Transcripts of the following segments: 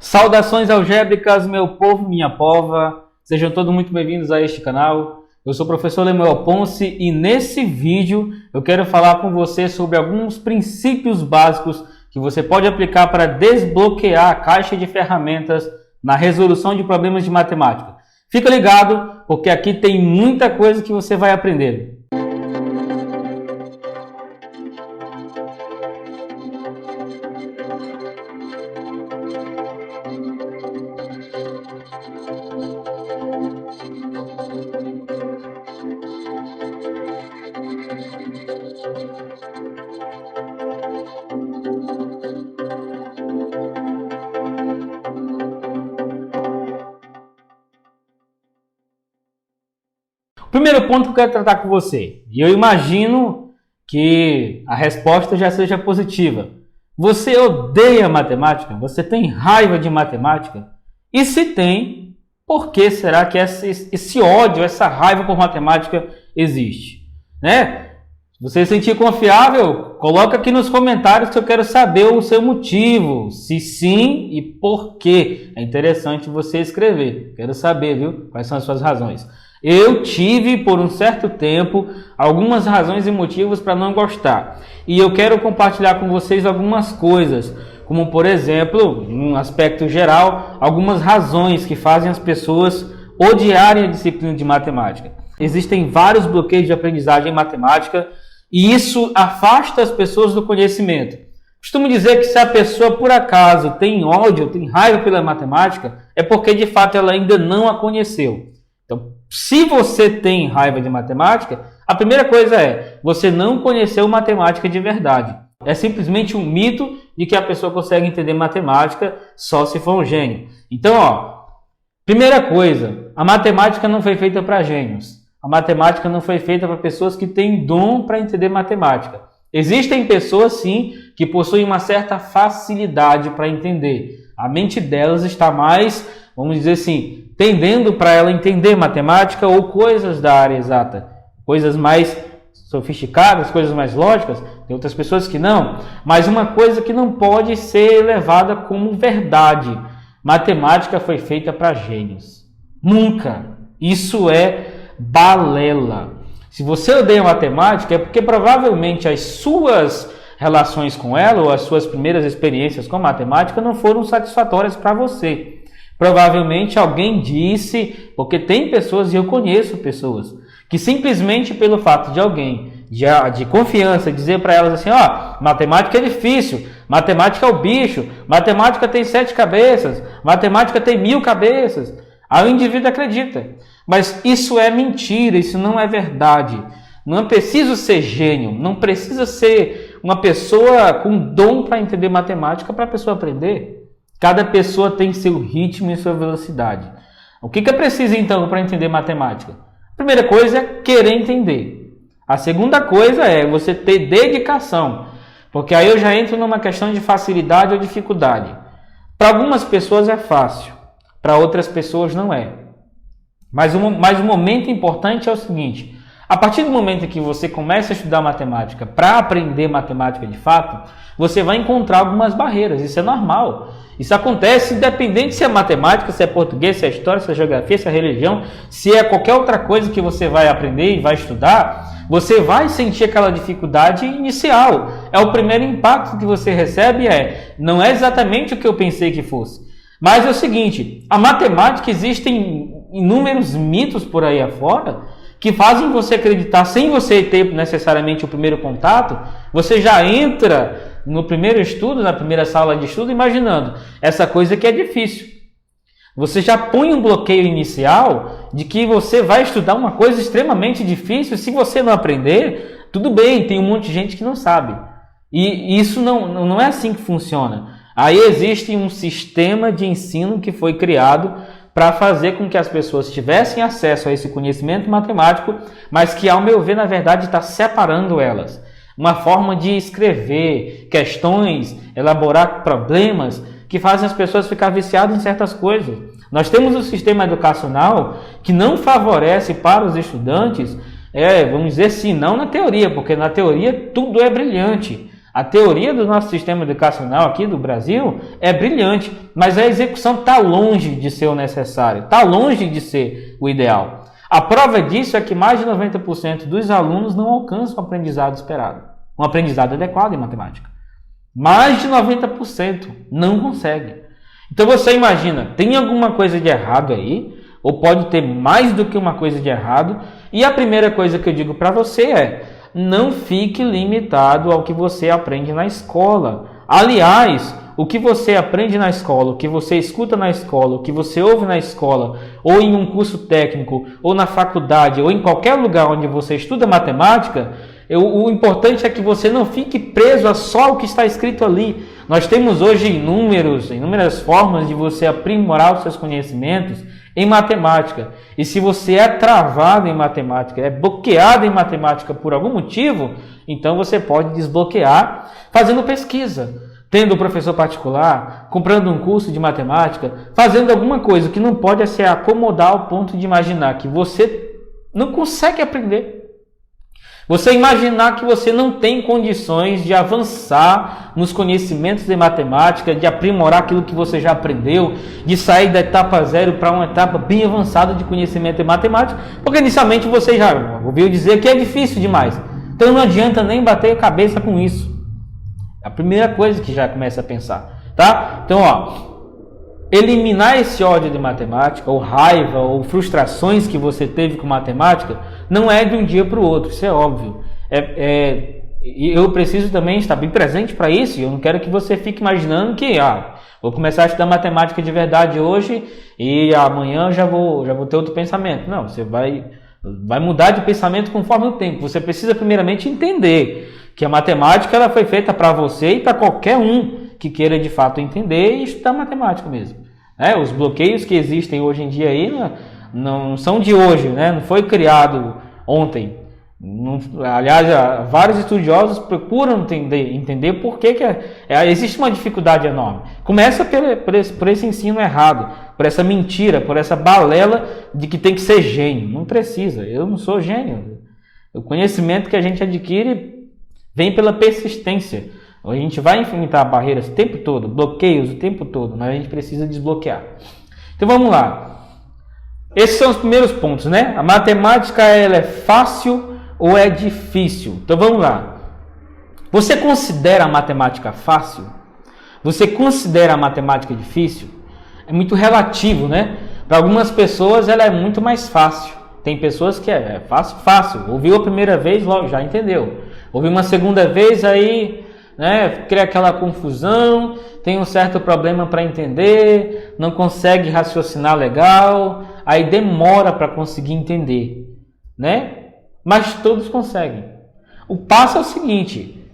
Saudações algébricas, meu povo, minha pova. Sejam todos muito bem-vindos a este canal. Eu sou o professor Lemuel Ponce e nesse vídeo eu quero falar com você sobre alguns princípios básicos que você pode aplicar para desbloquear a caixa de ferramentas na resolução de problemas de matemática. Fica ligado, porque aqui tem muita coisa que você vai aprender. Primeiro ponto que eu quero tratar com você, e eu imagino que a resposta já seja positiva. Você odeia matemática? Você tem raiva de matemática? E se tem, por que será que esse ódio, essa raiva por matemática existe? Né? Se você se sentir confiável, coloca aqui nos comentários que eu quero saber o seu motivo, se sim e por quê. É interessante você escrever, quero saber, viu? Quais são as suas razões. Eu tive, por um certo tempo, algumas razões e motivos para não gostar. E eu quero compartilhar com vocês algumas coisas, como, por exemplo, num aspecto geral, algumas razões que fazem as pessoas odiarem a disciplina de matemática. Existem vários bloqueios de aprendizagem em matemática e isso afasta as pessoas do conhecimento. Costumo dizer que se a pessoa, por acaso, tem ódio, tem raiva pela matemática, é porque, de fato, ela ainda não a conheceu. Então, se você tem raiva de matemática, a primeira coisa é, você não conheceu matemática de verdade. É simplesmente um mito de que a pessoa consegue entender matemática só se for um gênio. Então, primeira coisa, a matemática não foi feita para gênios. A matemática não foi feita para pessoas que têm dom para entender matemática. Existem pessoas, sim, que possuem uma certa facilidade para entender. A mente delas está mais, vamos dizer assim, tendendo para ela entender matemática ou coisas da área exata, coisas mais sofisticadas, coisas mais lógicas. Tem outras pessoas que não, mas uma coisa que não pode ser levada como verdade: matemática foi feita para gênios. Nunca. Isso é balela. Se você odeia matemática, é porque provavelmente as suas relações com ela ou as suas primeiras experiências com matemática não foram satisfatórias para você. Provavelmente alguém disse, porque tem pessoas, e eu conheço pessoas, que simplesmente pelo fato de alguém de confiança dizer para elas assim, matemática é difícil, matemática é o bicho, matemática tem 7 cabeças, matemática tem 1000 cabeças, aí o indivíduo acredita. Mas isso é mentira, isso não é verdade. Não é preciso ser gênio, não precisa ser uma pessoa com dom para entender matemática para a pessoa aprender. Cada pessoa tem seu ritmo e sua velocidade. O que é preciso, então, para entender matemática? A primeira coisa é querer entender. A segunda coisa é você ter dedicação. Porque aí eu já entro numa questão de facilidade ou dificuldade. Para algumas pessoas é fácil, para outras pessoas não é. Mas um momento importante é o seguinte: a partir do momento que você começa a estudar matemática para aprender matemática de fato, você vai encontrar algumas barreiras. Isso é normal. Isso acontece independente se é matemática, se é português, se é história, se é geografia, se é religião, se é qualquer outra coisa que você vai aprender e vai estudar, você vai sentir aquela dificuldade inicial. É o primeiro impacto que você recebe, não é exatamente o que eu pensei que fosse. Mas é o seguinte, a matemática, existem inúmeros mitos por aí afora que fazem você acreditar, sem você ter necessariamente o primeiro contato, você já entra no primeiro estudo, na primeira sala de estudo, imaginando essa coisa que é difícil. Você já põe um bloqueio inicial de que você vai estudar uma coisa extremamente difícil. Se você não aprender, tudo bem, tem um monte de gente que não sabe. E isso não é assim que funciona. Aí existe um sistema de ensino que foi criado para fazer com que as pessoas tivessem acesso a esse conhecimento matemático, mas que, ao meu ver, na verdade, está separando elas. Uma forma de escrever questões, elaborar problemas que fazem as pessoas ficar viciadas em certas coisas. Nós temos um sistema educacional que não favorece para os estudantes, vamos dizer assim, não na teoria, porque na teoria tudo é brilhante. A teoria do nosso sistema educacional aqui do Brasil é brilhante, mas a execução está longe de ser o necessário, está longe de ser o ideal. A prova disso é que mais de 90% dos alunos não alcançam o aprendizado esperado, um aprendizado adequado em matemática. Mais de 90% não consegue. Então você imagina, tem alguma coisa de errado aí, ou pode ter mais do que uma coisa de errado, e a primeira coisa que eu digo para você é: não fique limitado ao que você aprende na escola. Aliás, o que você aprende na escola, o que você escuta na escola, o que você ouve na escola, ou em um curso técnico, ou na faculdade, ou em qualquer lugar onde você estuda matemática, o importante é que você não fique preso a só o que está escrito ali. Nós temos hoje inúmeras formas de você aprimorar os seus conhecimentos em matemática. E se você é travado em matemática, é bloqueado em matemática por algum motivo, então você pode desbloquear fazendo pesquisa, tendo um professor particular, comprando um curso de matemática, fazendo alguma coisa que não pode se acomodar ao ponto de imaginar que você não consegue aprender. Você imaginar que você não tem condições de avançar nos conhecimentos de matemática, de aprimorar aquilo que você já aprendeu, de sair da etapa 0 para uma etapa bem avançada de conhecimento de matemática, porque inicialmente você já ouviu dizer que é difícil demais. Então não adianta nem bater a cabeça com isso. É a primeira coisa que já começa a pensar, tá? Então, eliminar esse ódio de matemática, ou raiva, ou frustrações que você teve com matemática, não é de um dia para o outro, isso é óbvio. Eu preciso também estar bem presente para isso, e eu não quero que você fique imaginando que vou começar a estudar matemática de verdade hoje e amanhã já vou ter outro pensamento. Não, você vai mudar de pensamento conforme o tempo. Você precisa primeiramente entender que a matemática ela foi feita para você e para qualquer um que queira de fato entender e estudar matemática mesmo. Os bloqueios que existem hoje em dia aí não são de hoje, né? Não foi criado ontem. Aliás, vários estudiosos procuram entender por que existe uma dificuldade enorme. Começa por esse ensino errado, por essa mentira, por essa balela de que tem que ser gênio. Não precisa, eu não sou gênio. O conhecimento que a gente adquire vem pela persistência. A gente vai enfrentar barreiras o tempo todo, bloqueios o tempo todo, mas a gente precisa desbloquear. Então vamos lá. Esses são os primeiros pontos, né? A matemática ela é fácil ou é difícil? Então vamos lá. Você considera a matemática fácil? Você considera a matemática difícil? É muito relativo, né? Para algumas pessoas ela é muito mais fácil. Tem pessoas que é fácil. Ouviu a primeira vez, logo já entendeu. Ouviu uma segunda vez, aí cria aquela confusão, tem um certo problema para entender, não consegue raciocinar legal, aí demora para conseguir entender, né? Mas todos conseguem. O passo é o seguinte: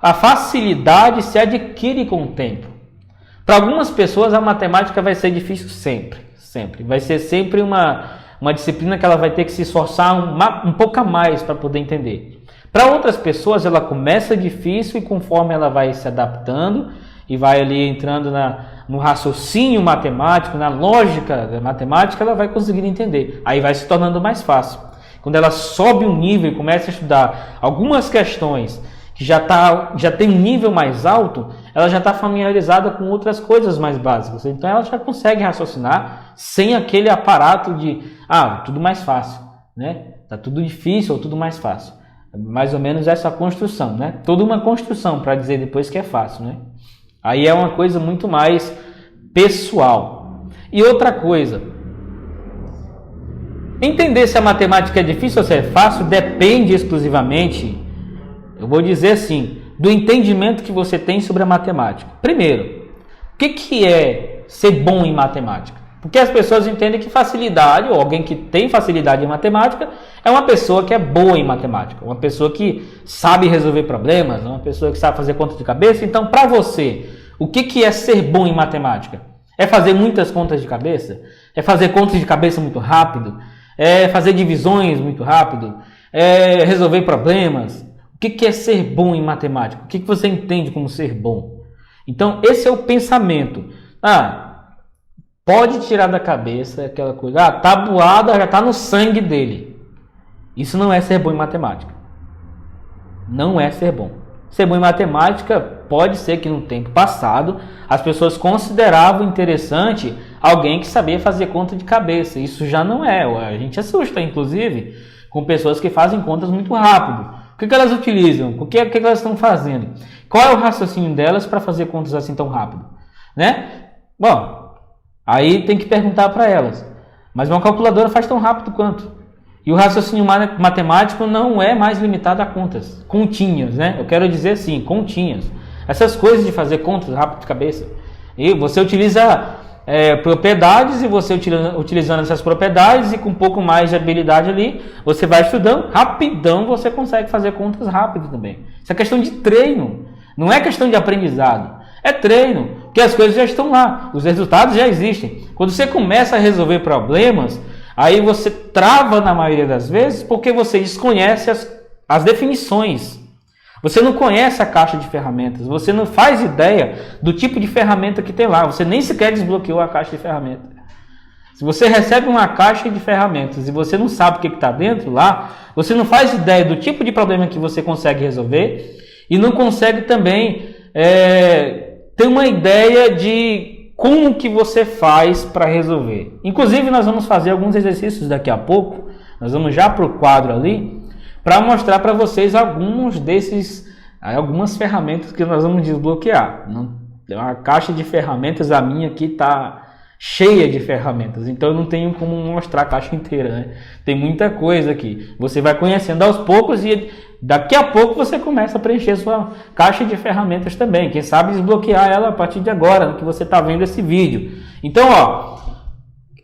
a facilidade se adquire com o tempo. Para algumas pessoas a matemática vai ser difícil sempre. Vai ser sempre uma disciplina que ela vai ter que se esforçar um pouco a mais para poder entender. Para outras pessoas ela começa difícil e conforme ela vai se adaptando e vai ali entrando no raciocínio matemático, na lógica da matemática, ela vai conseguindo entender. Aí vai se tornando mais fácil. Quando ela sobe um nível e começa a estudar algumas questões que já tem um nível mais alto, ela já está familiarizada com outras coisas mais básicas. Então ela já consegue raciocinar sem aquele aparato de tudo mais fácil, né? Tá tudo difícil ou tudo mais fácil. Mais ou menos essa construção, né? Toda uma construção para dizer depois que é fácil, né? Aí é uma coisa muito mais pessoal. E outra coisa, entender se a matemática é difícil ou se é fácil depende exclusivamente, eu vou dizer assim, do entendimento que você tem sobre a matemática. Primeiro, o que é ser bom em matemática? Porque as pessoas entendem que facilidade, ou alguém que tem facilidade em matemática, é uma pessoa que é boa em matemática, uma pessoa que sabe resolver problemas, uma pessoa que sabe fazer conta de cabeça. Então, para você, o que é ser bom em matemática? É fazer muitas contas de cabeça? É fazer contas de cabeça muito rápido? É fazer divisões muito rápido? É resolver problemas? O que é ser bom em matemática? O que você entende como ser bom? Então, esse é o pensamento. Pode tirar da cabeça aquela coisa, tabuada já está no sangue dele. Isso não é ser bom em matemática. Não é ser bom. Ser bom em matemática pode ser que no tempo passado as pessoas consideravam interessante alguém que sabia fazer conta de cabeça. Isso já não é. A gente assusta, inclusive, com pessoas que fazem contas muito rápido. O que elas utilizam? O que elas estão fazendo? Qual é o raciocínio delas para fazer contas assim tão rápido? Né? Bom, aí tem que perguntar para elas. Mas uma calculadora faz tão rápido quanto? E o raciocínio matemático não é mais limitado a contas, continhas, né? Eu quero dizer assim, continhas. Essas coisas de fazer contas rápido de cabeça. E você utiliza propriedades, e você utilizando essas propriedades e com um pouco mais de habilidade ali, você vai estudando, rapidão você consegue fazer contas rápido também. Isso é questão de treino, não é questão de aprendizado. É treino, porque as coisas já estão lá, os resultados já existem. Quando você começa a resolver problemas, aí você trava na maioria das vezes porque você desconhece as definições. Você não conhece a caixa de ferramentas, você não faz ideia do tipo de ferramenta que tem lá, você nem sequer desbloqueou a caixa de ferramentas. Se você recebe uma caixa de ferramentas e você não sabe o que está dentro lá, você não faz ideia do tipo de problema que você consegue resolver e não consegue também ter uma ideia de como que você faz para resolver. Inclusive, nós vamos fazer alguns exercícios daqui a pouco, nós vamos já para o quadro ali, para mostrar para vocês algumas ferramentas que nós vamos desbloquear. A caixa de ferramentas, a minha aqui está cheia de ferramentas, então eu não tenho como mostrar a caixa inteira, né? Tem muita coisa aqui. Você vai conhecendo aos poucos e daqui a pouco você começa a preencher sua caixa de ferramentas também. Quem sabe desbloquear ela a partir de agora, que você está vendo esse vídeo. Então,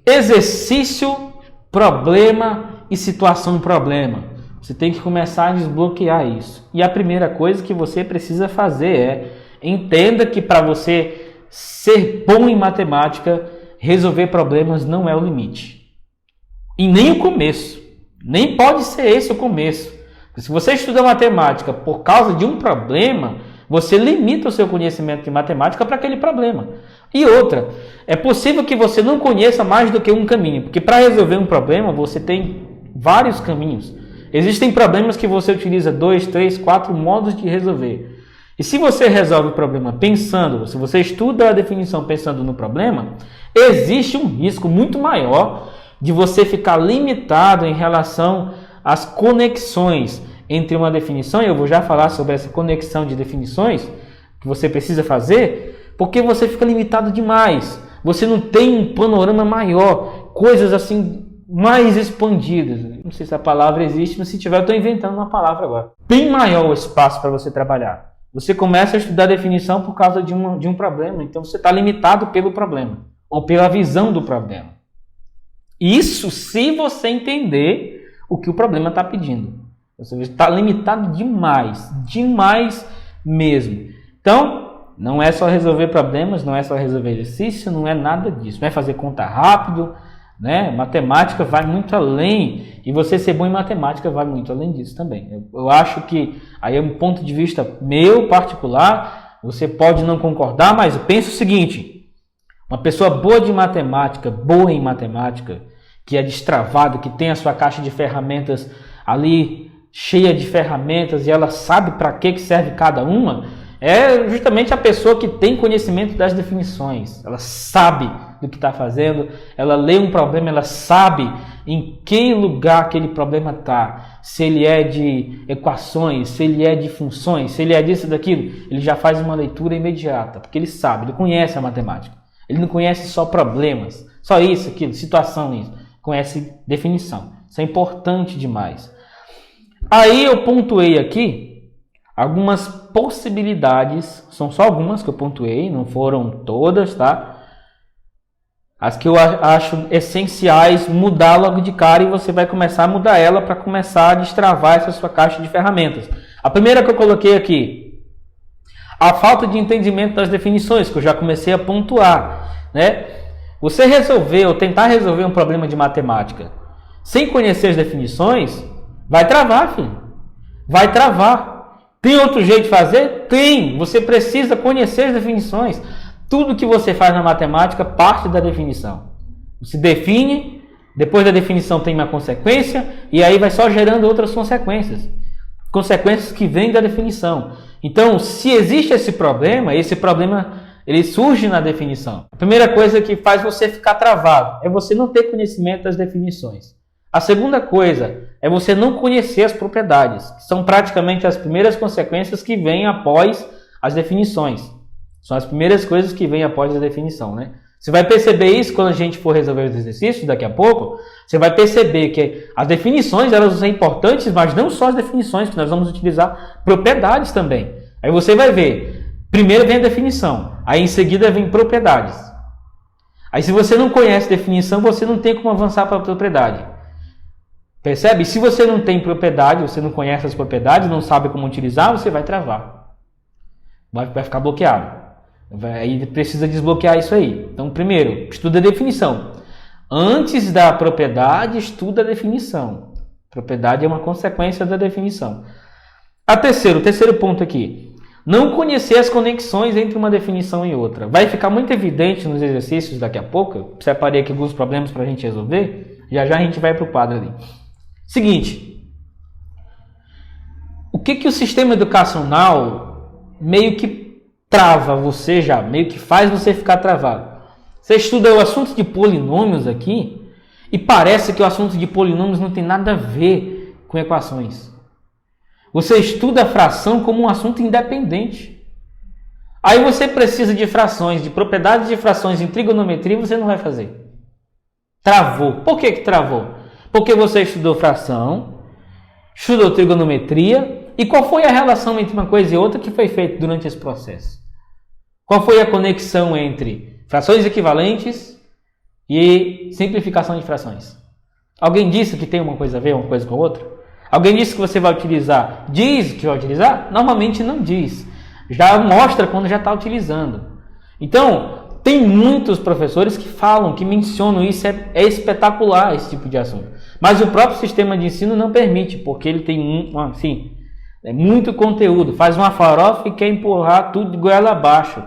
exercício, problema e situação-problema. Você tem que começar a desbloquear isso. E a primeira coisa que você precisa fazer entenda que para você ser bom em matemática, resolver problemas não é o limite. E nem o começo. Nem pode ser esse o começo. Se você estuda matemática por causa de um problema, você limita o seu conhecimento de matemática para aquele problema. E outra, é possível que você não conheça mais do que um caminho, porque para resolver um problema você tem vários caminhos. Existem problemas que você utiliza 2, 3, 4 modos de resolver. E se você resolve o problema pensando, se você estuda a definição pensando no problema, existe um risco muito maior de você ficar limitado em relação às conexões entre uma definição, e eu vou já falar sobre essa conexão de definições que você precisa fazer, porque você fica limitado demais. Você não tem um panorama maior, coisas assim mais expandidas. Não sei se a palavra existe, mas se tiver eu estou inventando uma palavra agora. Bem maior o espaço para você trabalhar. Você começa a estudar a definição por causa de um problema, então você está limitado pelo problema, ou pela visão do problema. Isso se você entender o que o problema está pedindo. Você está limitado demais, demais mesmo. Então, não é só resolver problemas, não é só resolver exercício, não é nada disso. Não é fazer conta rápido, né? Matemática vai muito além, e você ser bom em matemática vai muito além disso também. Eu acho que, aí é um ponto de vista meu particular, você pode não concordar, mas eu penso o seguinte: uma pessoa boa em matemática, que é destravada, que tem a sua caixa de ferramentas ali cheia de ferramentas e ela sabe para que serve cada uma, é justamente a pessoa que tem conhecimento das definições. Ela sabe do que está fazendo, ela lê um problema, ela sabe em que lugar aquele problema está. Se ele é de equações, se ele é de funções, se ele é disso, daquilo, ele já faz uma leitura imediata, porque ele sabe, ele conhece a matemática. Ele não conhece só problemas, só isso, aquilo, situação, isso. Conhece definição. Isso é importante demais. Aí eu pontuei aqui algumas possibilidades, são só algumas que eu pontuei, não foram todas, tá? As que eu acho essenciais mudar logo de cara, e você vai começar a mudar ela para começar a destravar essa sua caixa de ferramentas. A primeira que eu coloquei aqui, a falta de entendimento das definições, que eu já comecei a pontuar, né? Você resolver ou tentar resolver um problema de matemática sem conhecer as definições, vai travar, filho. Vai travar. Tem outro jeito de fazer? Tem. Você precisa conhecer as definições. Tudo que você faz na matemática parte da definição. Você define, depois da definição tem uma consequência, e aí vai só gerando outras consequências. Consequências que vêm da definição. Então, se existe esse problema ele surge na definição. A primeira coisa que faz você ficar travado é você não ter conhecimento das definições. A segunda coisa é você não conhecer as propriedades, que são praticamente as primeiras consequências que vêm após as definições. São as primeiras coisas que vêm após a definição, né? Você vai perceber isso quando a gente for resolver os exercícios daqui a pouco. Você vai perceber que as definições elas são importantes, mas não só as definições, que nós vamos utilizar propriedades também. Aí você vai ver, primeiro vem a definição, aí em seguida vem propriedades. Aí se você não conhece definição, você não tem como avançar para a propriedade. Percebe? Se você não tem propriedade, você não conhece as propriedades, não sabe como utilizar, você vai travar. Vai ficar bloqueado. Aí precisa desbloquear isso aí. Então, primeiro, estuda a definição. Antes da propriedade, estuda a definição. Propriedade é uma consequência da definição. O terceiro ponto aqui. Não conhecer as conexões entre uma definição e outra. Vai ficar muito evidente nos exercícios daqui a pouco. Eu separei aqui alguns problemas para a gente resolver. Já a gente vai para o quadro ali. Seguinte. O que o sistema educacional meio que trava você já, meio que faz você ficar travado? Você estuda o assunto de polinômios aqui e parece que o assunto de polinômios não tem nada a ver com equações. Você estuda a fração como um assunto independente. Aí você precisa de frações, de propriedades de frações em trigonometria, você não vai fazer. Travou. Por que travou? Porque você estudou fração, estudou trigonometria, e qual foi a relação entre uma coisa e outra que foi feita durante esse processo? Qual foi a conexão entre frações equivalentes e simplificação de frações? Alguém disse que tem uma coisa a ver uma coisa com a outra? Alguém disse que você vai utilizar? Diz que vai utilizar? Normalmente não diz. Já mostra quando já está utilizando. Então, tem muitos professores que falam, que mencionam isso, é espetacular esse tipo de assunto. Mas o próprio sistema de ensino não permite, porque ele tem muito conteúdo. Faz uma farofa e quer empurrar tudo de goela abaixo.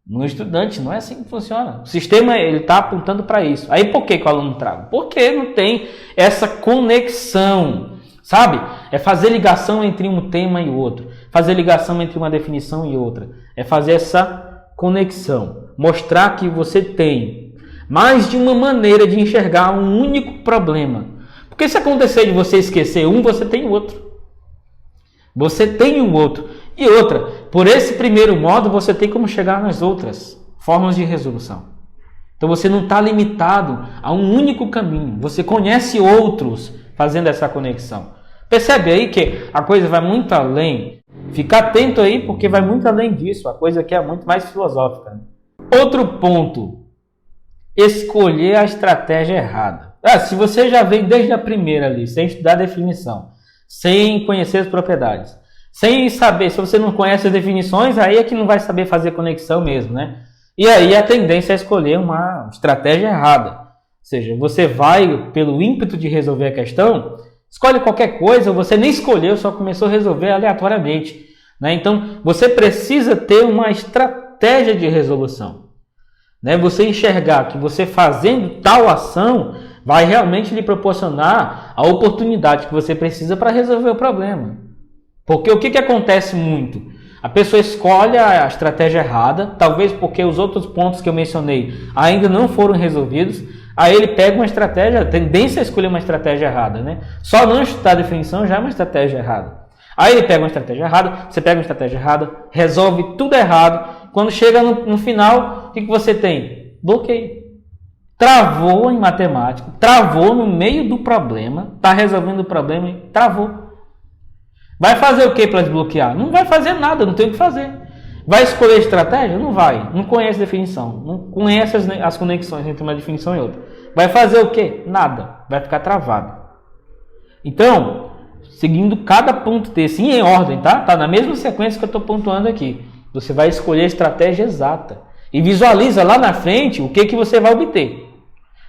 No estudante, não é assim que funciona. O sistema está apontando para isso. Aí por que o aluno trava? Porque não tem essa conexão. Sabe? É fazer ligação entre um tema e outro. Fazer ligação entre uma definição e outra. É fazer essa conexão. Mostrar que você tem mais de uma maneira de enxergar um único problema. Porque se acontecer de você esquecer um, você tem outro. Você tem um outro. E outra, por esse primeiro modo, você tem como chegar nas outras formas de resolução. Então você não está limitado a um único caminho. Você conhece outros fazendo essa conexão. Percebe aí que a coisa vai muito além. Fica atento aí, porque vai muito além disso. A coisa aqui é muito mais filosófica. Outro ponto. Escolher a estratégia errada. Se você já vem desde a primeira ali, sem estudar a definição, sem conhecer as propriedades, sem saber, se você não conhece as definições, aí é que não vai saber fazer conexão mesmo, né? E aí a tendência é escolher uma estratégia errada. Ou seja, você vai pelo ímpeto de resolver a questão, escolhe qualquer coisa, ou você nem escolheu, só começou a resolver aleatoriamente, né? Então, você precisa ter uma estratégia de resolução, né? Você enxergar que você fazendo tal ação vai realmente lhe proporcionar a oportunidade que você precisa para resolver o problema. Porque o que acontece muito? A pessoa escolhe a estratégia errada, talvez porque os outros pontos que eu mencionei ainda não foram resolvidos, aí ele pega uma estratégia, a tendência a escolher uma estratégia errada, né? Só não estudar a definição já é uma estratégia errada. Aí ele pega uma estratégia errada, você pega uma estratégia errada, resolve tudo errado, quando chega no final, o que você tem? Bloqueio. Travou em matemática, travou no meio do problema, está resolvendo o problema e travou. Vai fazer o que para desbloquear? Não vai fazer nada, não tem o que fazer. Vai escolher estratégia? Não vai. Não conhece definição, não conhece as conexões entre uma definição e outra. Vai fazer o que? Nada. Vai ficar travado. Então, seguindo cada ponto desse em ordem, tá? Tá na mesma sequência que eu estou pontuando aqui. Você vai escolher a estratégia exata e visualiza lá na frente o que você vai obter.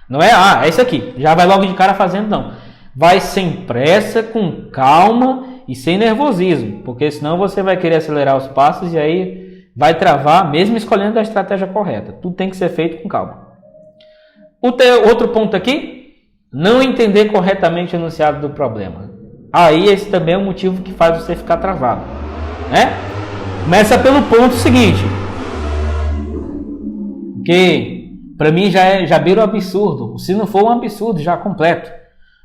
Não é, é isso aqui. Já vai logo de cara fazendo, não. Vai sem pressa, com calma e sem nervosismo, porque senão você vai querer acelerar os passos e aí vai travar, mesmo escolhendo a estratégia correta. Tudo tem que ser feito com calma. Outro ponto aqui, não entender corretamente o enunciado do problema. Aí esse também é um motivo que faz você ficar travado, né? Começa pelo ponto seguinte, que para mim já beira o absurdo, se não for um absurdo já completo.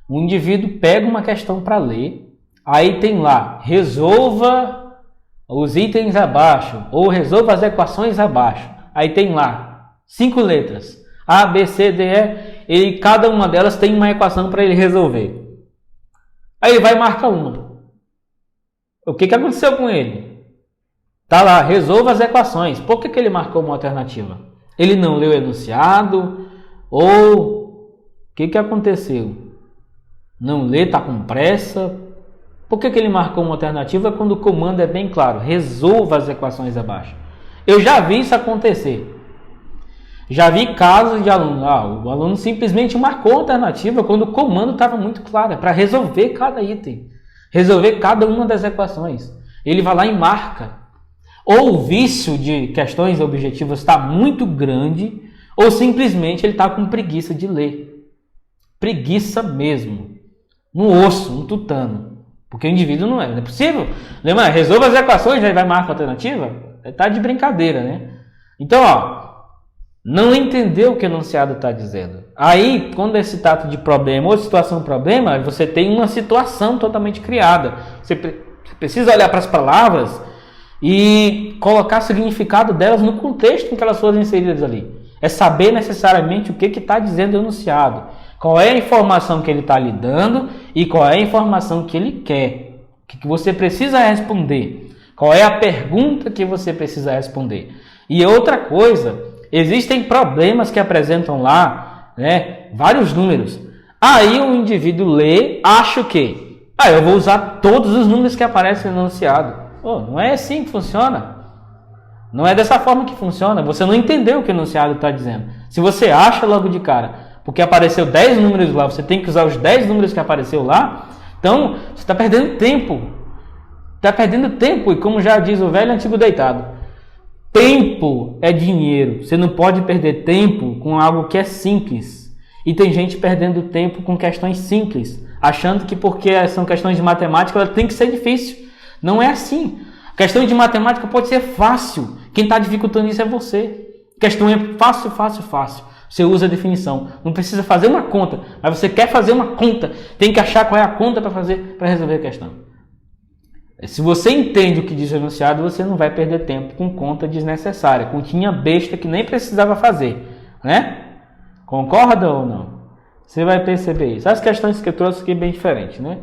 O indivíduo pega uma questão para ler, aí tem lá, resolva os itens abaixo, ou resolva as equações abaixo. Aí tem lá 5 letras, A, B, C, D, E, e cada uma delas tem uma equação para ele resolver. Aí ele vai e marca uma. O que aconteceu com ele? Tá lá, resolva as equações. Por que ele marcou uma alternativa? Ele não leu o enunciado? Ou o que aconteceu? Não lê, está com pressa? Por que ele marcou uma alternativa quando o comando é bem claro? Resolva as equações abaixo. Eu já vi isso acontecer. Já vi casos de aluno. O aluno simplesmente marcou a alternativa quando o comando estava muito claro. É para resolver cada item. Resolver cada uma das equações. Ele vai lá e marca. Ou o vício de questões objetivas está muito grande, ou simplesmente ele está com preguiça de ler. Preguiça mesmo. No osso, no tutano. Porque o indivíduo não é possível. Lembra? Resolva as equações, aí vai marcar a alternativa. Está de brincadeira, né? Então, não entendeu o que o enunciado está dizendo. Aí, quando é citado de problema ou situação problema, você tem uma situação totalmente criada. Você precisa olhar para as palavras e colocar o significado delas no contexto em que elas foram inseridas ali. É saber necessariamente o que está dizendo o enunciado. Qual é a informação que ele está lhe dando e qual é a informação que ele quer. O que você precisa responder. Qual é a pergunta que você precisa responder. E outra coisa, existem problemas que apresentam lá, né, vários números. Aí o indivíduo lê, acha o quê? Eu vou usar todos os números que aparecem no enunciado. Não é assim que funciona. Não é dessa forma que funciona. Você não entendeu o que o enunciado está dizendo. Se você acha logo de cara, porque apareceu 10 números lá, você tem que usar os 10 números que apareceu lá, então você está perdendo tempo. Está perdendo tempo, e como já diz o velho antigo deitado, tempo é dinheiro. Você não pode perder tempo com algo que é simples. E tem gente perdendo tempo com questões simples, achando que porque são questões de matemática, ela tem que ser difícil. Não é assim. A questão de matemática pode ser fácil. Quem está dificultando isso é você. A questão é fácil, fácil, fácil. Você usa a definição. Não precisa fazer uma conta, mas você quer fazer uma conta. Tem que achar qual é a conta para resolver a questão. Se você entende o que diz o enunciado, você não vai perder tempo com conta desnecessária, continha besta que nem precisava fazer, né? Concorda ou não? Você vai perceber isso. As questões que eu trouxe aqui bem diferentes, né?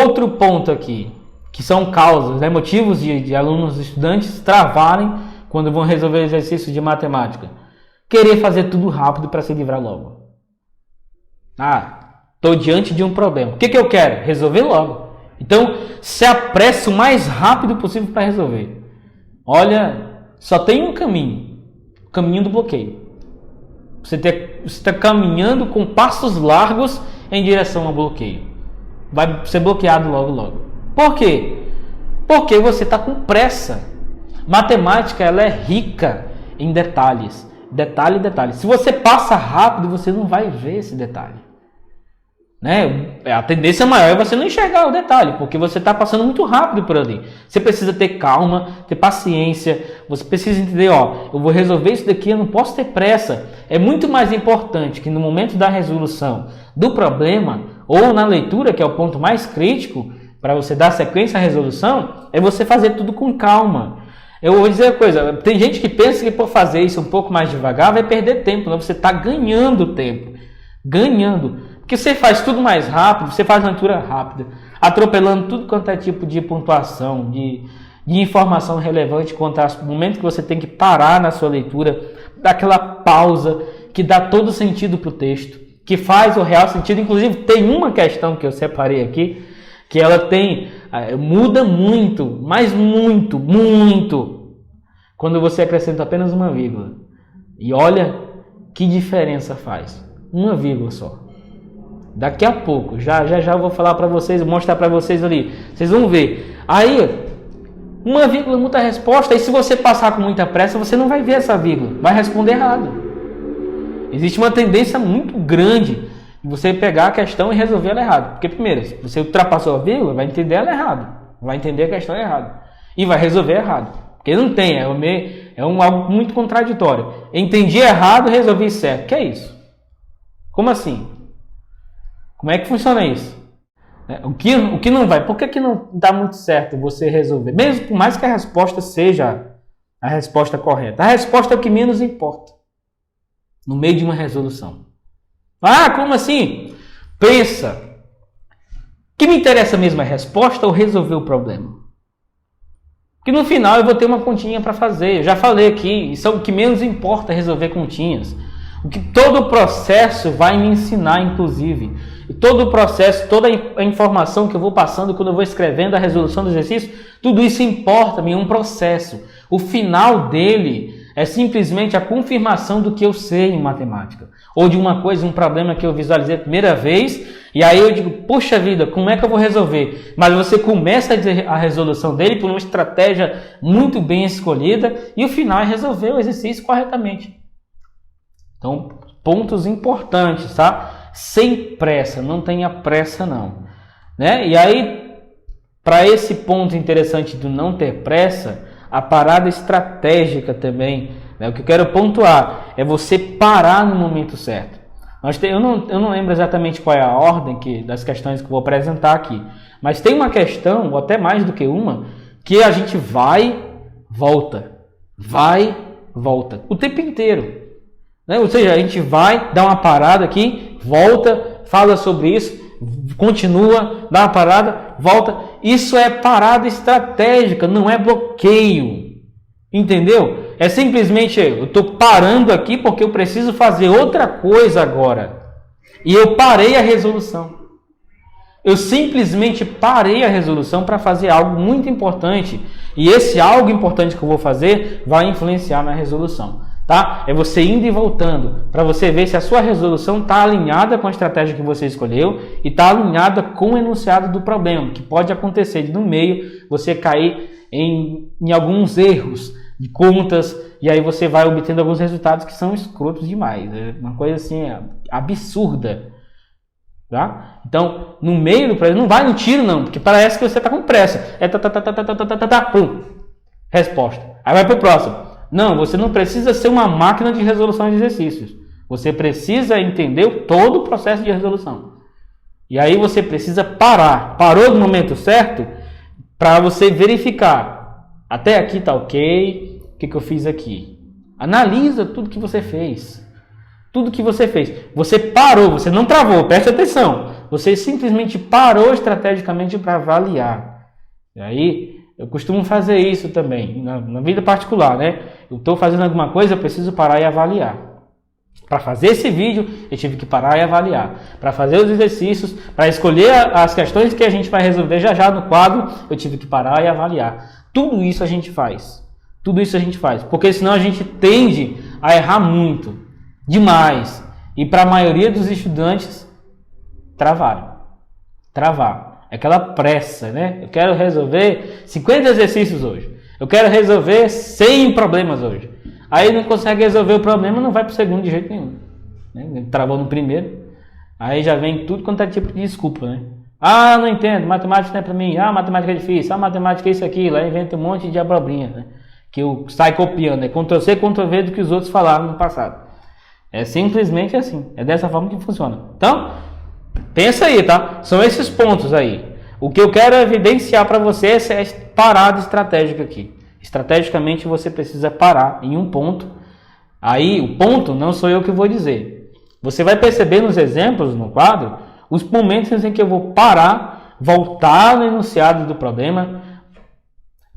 Outro ponto aqui, que são causas, né, motivos de alunos, estudantes travarem quando vão resolver exercícios de matemática. Querer fazer tudo rápido para se livrar logo. Estou diante de um problema. O que eu quero? Resolver logo. Então, se apresse o mais rápido possível para resolver. Olha, só tem um caminho. O caminho do bloqueio. Você está caminhando com passos largos em direção ao bloqueio. Vai ser bloqueado logo, logo. Por quê? Porque você está com pressa. Matemática, ela é rica em detalhes. Detalhe, detalhe. Se você passa rápido, você não vai ver esse detalhe. Né? A tendência maior é você não enxergar o detalhe, porque você está passando muito rápido por ali. Você precisa ter calma, ter paciência. Você precisa entender, eu vou resolver isso daqui, eu não posso ter pressa. É muito mais importante que no momento da resolução do problema, ou na leitura, que é o ponto mais crítico, para você dar sequência à resolução, é você fazer tudo com calma. Eu vou dizer uma coisa, tem gente que pensa que por fazer isso um pouco mais devagar vai perder tempo. Não, você está ganhando tempo. Ganhando. Porque você faz tudo mais rápido, você faz leitura rápida, atropelando tudo quanto é tipo de pontuação, de informação relevante quanto ao momento que você tem que parar na sua leitura, daquela pausa que dá todo sentido para o texto, que faz o real sentido. Inclusive, tem uma questão que eu separei aqui, que ela muda muito, mas muito, muito, quando você acrescenta apenas uma vírgula. E olha que diferença faz. Uma vírgula só. Daqui a pouco, já eu vou falar para vocês, vou mostrar para vocês ali. Vocês vão ver. Aí, uma vírgula muda a resposta, e se você passar com muita pressa, você não vai ver essa vírgula, vai responder errado. Existe uma tendência muito grande de você pegar a questão e resolver ela errado. Porque primeiro, se você ultrapassou a vírgula, vai entender ela errado. Vai entender a questão errada. e vai resolver errado. Porque não tem, algo muito contraditório. Entendi errado, resolvi certo. Que é isso? Como assim? Como é que funciona isso? O que não vai? Por que não dá muito certo você resolver? Mesmo por mais que a resposta seja a resposta correta. A resposta é o que menos importa no meio de uma resolução. Ah, como assim? Pensa. O que me interessa mesmo é a resposta ou resolver o problema? Porque no final eu vou ter uma continha para fazer. Eu já falei aqui, isso é o que menos importa, resolver continhas. O que todo o processo vai me ensinar, inclusive. E todo o processo, toda a informação que eu vou passando quando eu vou escrevendo a resolução do exercício, tudo isso importa-me, é um processo. O final dele é simplesmente a confirmação do que eu sei em matemática. Ou de uma coisa, um problema que eu visualizei a primeira vez, e aí eu digo, puxa vida, como é que eu vou resolver? Mas você começa a resolução dele por uma estratégia muito bem escolhida, e o final é resolver o exercício corretamente. Então, pontos importantes, tá? Sem pressa, não tenha pressa não. Né? E aí, para esse ponto interessante do não ter pressa, a parada estratégica também, né? O que eu quero pontuar é você parar no momento certo. Eu não lembro exatamente qual é a ordem das questões que eu vou apresentar aqui, mas tem uma questão, ou até mais do que uma, que a gente vai, volta, o tempo inteiro. Né? Ou seja, a gente vai dar uma parada aqui, volta, fala sobre isso, continua, dá uma parada, volta. Isso é parada estratégica, não é bloqueio. Entendeu? É simplesmente eu estou parando aqui porque eu preciso fazer outra coisa agora. E eu parei a resolução. Eu simplesmente parei a resolução para fazer algo muito importante. E esse algo importante que eu vou fazer vai influenciar na resolução. Tá? É você indo e voltando para você ver se a sua resolução está alinhada com a estratégia que você escolheu e está alinhada com o enunciado do problema, que pode acontecer de no meio você cair em alguns erros de contas e aí você vai obtendo alguns resultados que são escrotos demais. É uma coisa assim absurda. Tá? Então, no meio do problema, não vai no tiro não, porque parece que você está com pressa. Pum, resposta. Aí vai para o próximo. Não, você não precisa ser uma máquina de resolução de exercícios. Você precisa entender todo o processo de resolução. E aí você precisa parar. Parou no momento certo para você verificar. Até aqui está ok. O que eu fiz aqui? Analisa tudo que você fez. Tudo que você fez. Você parou, você não travou, preste atenção. Você simplesmente parou estrategicamente para avaliar. E aí, eu costumo fazer isso também, na vida particular, né? Eu estou fazendo alguma coisa, eu preciso parar e avaliar. Para fazer esse vídeo, eu tive que parar e avaliar. Para fazer os exercícios, para escolher as questões que a gente vai resolver já no quadro, eu tive que parar e avaliar. Tudo isso a gente faz. Tudo isso a gente faz. Porque senão a gente tende a errar muito. Demais. E para a maioria dos estudantes, travar. Aquela pressa, né? Eu quero resolver 50 exercícios hoje. Eu quero resolver 100 problemas hoje. Aí não consegue resolver o problema, não vai para o segundo de jeito nenhum. Né? Travou no primeiro. Aí já vem tudo quanto é tipo de desculpa, né? Ah, não entendo, matemática não é para mim. Ah, matemática é difícil. Ah, matemática é isso aqui. Lá inventa um monte de abobrinha, né? Que eu saio copiando. É Ctrl-C, Ctrl-V do que os outros falaram no passado. É simplesmente assim. É dessa forma que funciona. Então, pensa aí, tá? São esses pontos aí. O que eu quero evidenciar para você é essa parada estratégica aqui. Estrategicamente você precisa parar em um ponto. Aí o ponto não sou eu que vou dizer. Você vai perceber nos exemplos no quadro os momentos em que eu vou parar, voltar no enunciado do problema.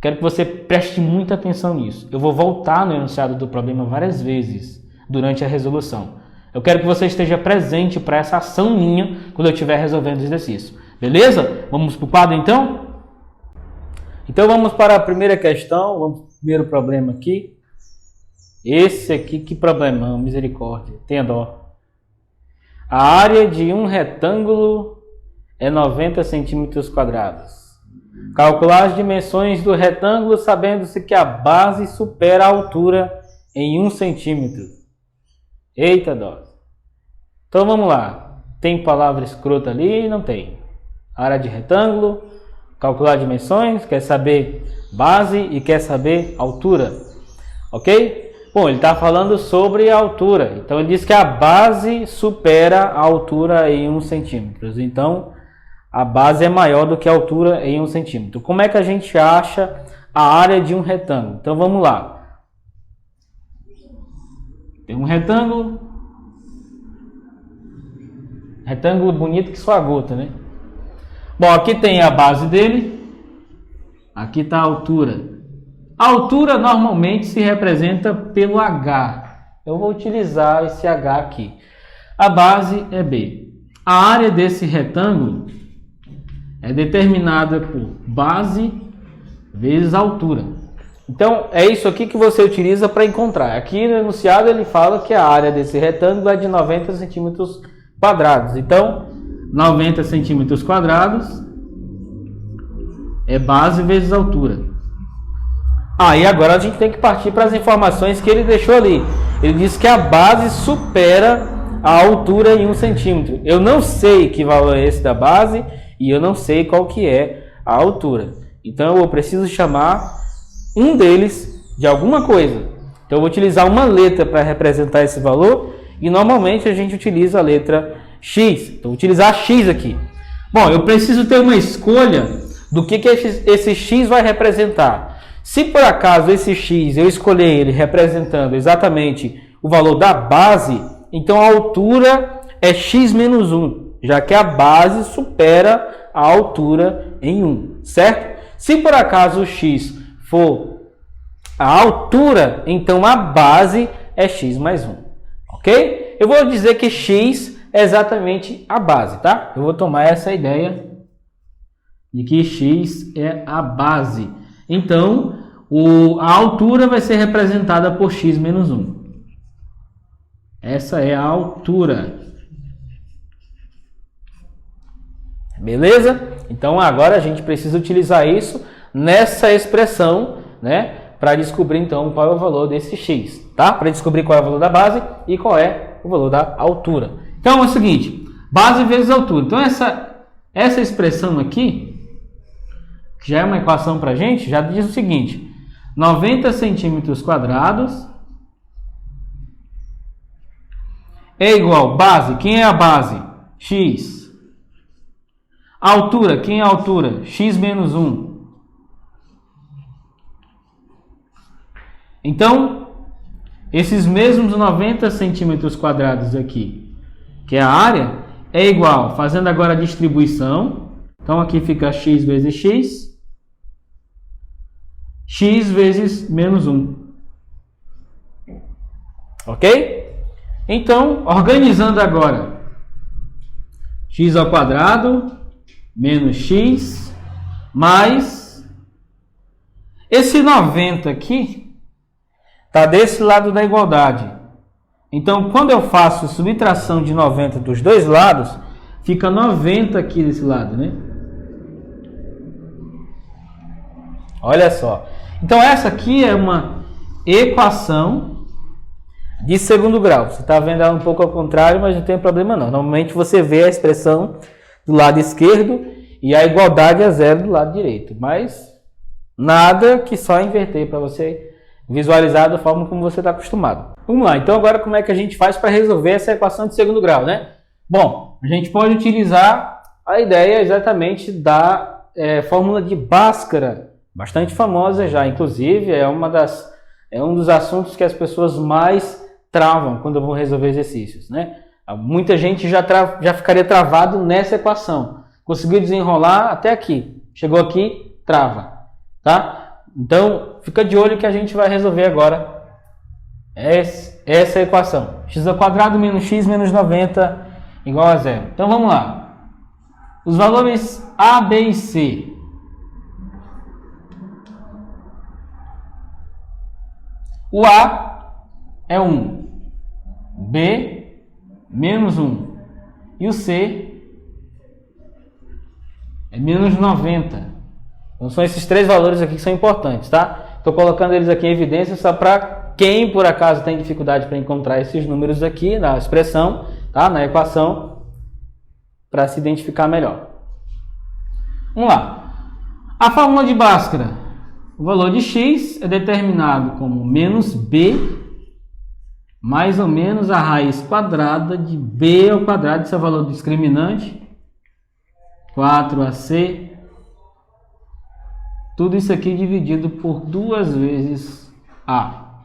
Quero que você preste muita atenção nisso. Eu vou voltar no enunciado do problema várias vezes durante a resolução. Eu quero que você esteja presente para essa ação minha quando eu estiver resolvendo o exercício. Beleza? Vamos para o quadro então? Então vamos para a primeira questão, vamos para o primeiro problema aqui. Esse aqui, que problema, misericórdia, tenha dó. A área de um retângulo é 90 centímetros quadrados. Calcular as dimensões do retângulo sabendo-se que a base supera a altura em 1 centímetro. Eita dó. Então vamos lá. Tem palavra escrota ali? Não tem. Área de retângulo, calcular dimensões, quer saber base e quer saber altura, ok? Bom, ele está falando sobre a altura, então ele diz que a base supera a altura em 1 centímetro, então a base é maior do que a altura em 1 centímetro. Como é que a gente acha a área de um retângulo? Então vamos lá. Tem um retângulo bonito que só a gota, né? Bom, aqui tem a base dele, aqui está a altura. A altura normalmente se representa pelo H. Eu vou utilizar esse H aqui. A base é B. A área desse retângulo é determinada por base vezes altura. Então, é isso aqui que você utiliza para encontrar. Aqui no enunciado ele fala que a área desse retângulo é de 90 centímetros quadrados. Então, 90 centímetros quadrados é base vezes altura. E agora a gente tem que partir para as informações que ele deixou ali. Ele diz que a base supera a altura em 1 centímetro. Eu não sei que valor é esse da base e eu não sei qual que é a altura. Então eu preciso chamar um deles de alguma coisa. Então eu vou utilizar uma letra para representar esse valor e normalmente a gente utiliza a letra X. Então vou utilizar X aqui. Bom, eu preciso ter uma escolha do que esse X vai representar. Se por acaso esse X eu escolher ele representando exatamente o valor da base, então a altura é X menos 1, já que a base supera a altura em 1, certo? Se por acaso o X for a altura, então a base é X mais 1, ok? Eu vou dizer que X é exatamente a base, tá? Eu vou tomar essa ideia de que X é a base. Então, a altura vai ser representada por x menos 1. Essa é a altura. Beleza? Então, agora a gente precisa utilizar isso nessa expressão, né? Para descobrir, então, qual é o valor desse x, tá? Para descobrir qual é o valor da base e qual é o valor da altura. Então, é o seguinte, base vezes altura. Então, essa expressão aqui, que já é uma equação para a gente, já diz o seguinte: 90 centímetros quadrados é igual base. Quem é a base? X. Altura. Quem é a altura? X menos 1. Então, esses mesmos 90 centímetros quadrados aqui, que é a área, é igual, fazendo agora a distribuição. Então, aqui fica x vezes x. X vezes menos 1. Ok? Então, organizando agora. X ao quadrado menos x mais esse 90 aqui está desse lado da igualdade. Então, quando eu faço subtração de 90 dos dois lados, fica 90 aqui desse lado, né? Olha só. Então, essa aqui é uma equação de segundo grau. Você está vendo ela um pouco ao contrário, mas não tem problema não. Normalmente você vê a expressão do lado esquerdo e a igualdade é zero do lado direito. Mas nada que só inverter para você visualizar da forma como você está acostumado. Vamos lá. Então, agora como é que a gente faz para resolver essa equação de segundo grau, né? Bom, a gente pode utilizar a ideia exatamente da fórmula de Bhaskara, bastante famosa já, inclusive é um dos assuntos que as pessoas mais travam quando vão resolver exercícios, né? Muita gente já ficaria travado nessa equação. Conseguiu desenrolar até aqui. Chegou aqui, trava, tá? Então, fica de olho que a gente vai resolver agora essa equação. X ao quadrado menos x menos 90 igual a zero. Então, vamos lá. Os valores A, B e C. O A é 1, B menos 1 e o C é menos 90. Então são esses três valores aqui que são importantes, tá? Estou colocando eles aqui em evidência só para quem por acaso tem dificuldade para encontrar esses números aqui na expressão, tá? Na equação, para se identificar melhor. Vamos lá. A fórmula de Bhaskara. O valor de x é determinado como menos b mais ou menos a raiz quadrada de b ao quadrado, esse é o valor discriminante, 4ac, tudo isso aqui dividido por 2 vezes a.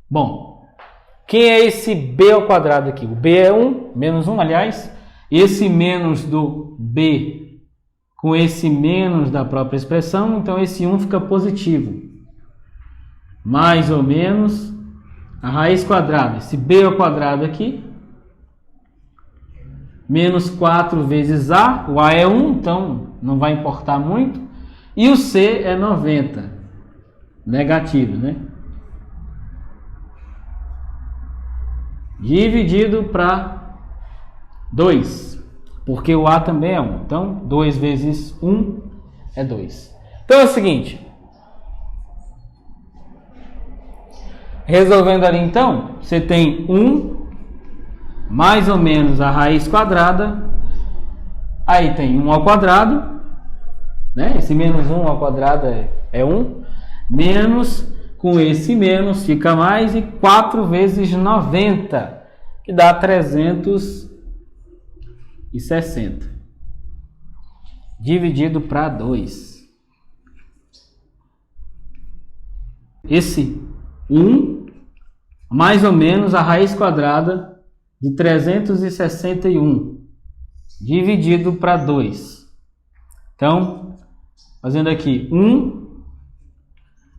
Bom, quem é esse b ao quadrado aqui? O b é 1, menos 1, aliás, esse menos do b com esse menos da própria expressão, então esse 1 fica positivo, mais ou menos a raiz quadrada, esse b ao quadrado aqui, menos 4 vezes a, o a é 1, então não vai importar muito, e o c é 90, negativo, né? Dividido para 2, porque o a também é 1, então 2 vezes 1 é 2. Então é o seguinte, resolvendo ali então, você tem 1 mais ou menos a raiz quadrada, aí tem 1 ao quadrado, né? Esse menos 1 ao quadrado é 1, menos, com esse menos fica mais, e 4 vezes 90, que dá 360, dividido para 2. Esse 1 mais ou menos a raiz quadrada de 361 dividido para 2. Então, fazendo aqui 1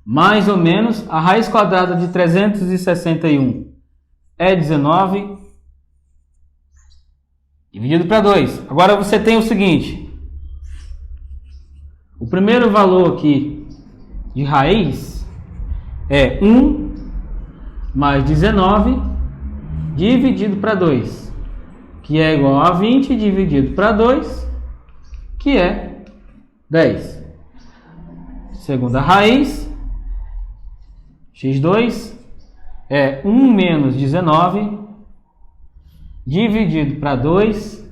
mais ou menos a raiz quadrada de 361 é 19 dividido para 2. Agora você tem o seguinte, o primeiro valor aqui de raiz é 1 mais 19 dividido para 2, que é igual a 20 dividido para 2, que é 10. Segunda raiz, x2, é 1 menos 19 dividido para 2,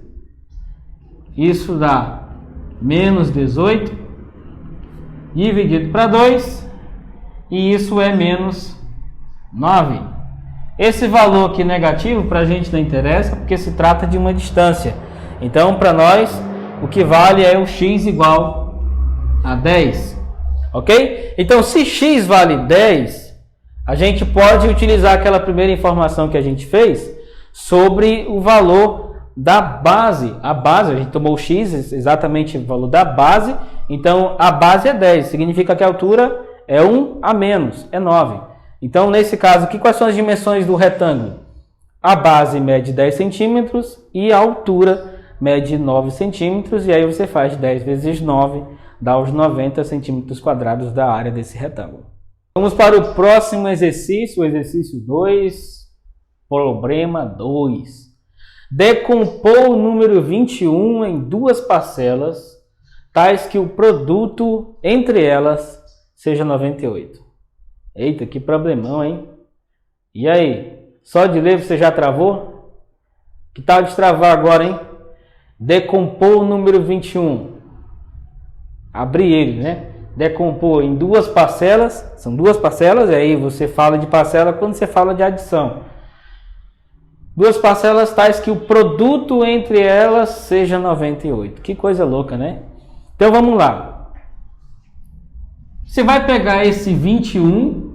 isso dá menos 18 dividido para 2, e isso é menos 9. Esse valor aqui negativo para a gente não interessa, porque se trata de uma distância. Então, para nós, o que vale é o x igual a 10. Ok? Então, se x vale 10, a gente pode utilizar aquela primeira informação que a gente fez sobre o valor da base. A base, a gente tomou o x, exatamente o valor da base. Então, a base é 10. Significa que a altura é 1 a menos, é 9. Então, nesse caso aqui, quais são as dimensões do retângulo? A base mede 10 centímetros e a altura mede 9 centímetros. E aí você faz 10 vezes 9, dá os 90 centímetros quadrados da área desse retângulo. Vamos para o próximo exercício, o exercício 2, problema 2. Decompor o número 21 em 2 parcelas, tais que o produto entre elas seja 98. Eita, que problemão, hein? E aí? Só de ler você já travou? Que tal destravar agora, hein? Decompor o número 21. Abrir ele, né? Decompor em 2 parcelas. São 2 parcelas, e aí você fala de parcela quando você fala de adição. 2 parcelas tais que o produto entre elas seja 98. Que coisa louca, né? Então vamos lá. Você vai pegar esse 21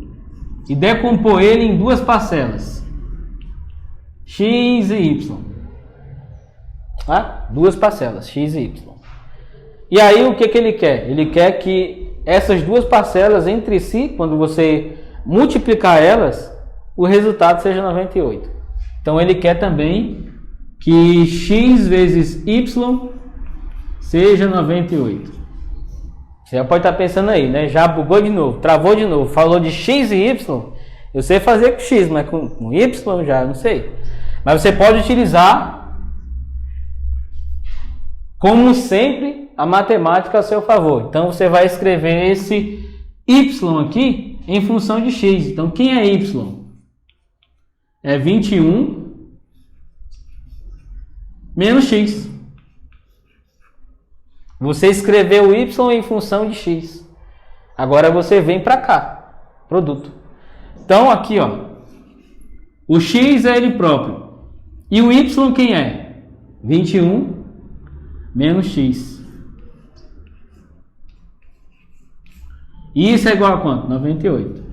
e decompor ele em 2 parcelas, x e y. Tá? 2 parcelas, x e y. E aí o que ele quer? Ele quer que essas 2 parcelas entre si, quando você multiplicar elas, o resultado seja 98. Então ele quer também que x vezes y seja 98. Você já pode estar pensando aí, né? Já bugou de novo, travou de novo, falou de x e y. Eu sei fazer com x, mas com y já não sei. Mas você pode utilizar, como sempre, a matemática a seu favor. Então você vai escrever esse y aqui em função de x. Então quem é y? É 21 menos x. Você escreveu y em função de x. Agora você vem para cá, produto. Então aqui, ó, o x é ele próprio. E o y quem é? 21 menos x. Isso é igual a quanto? 98.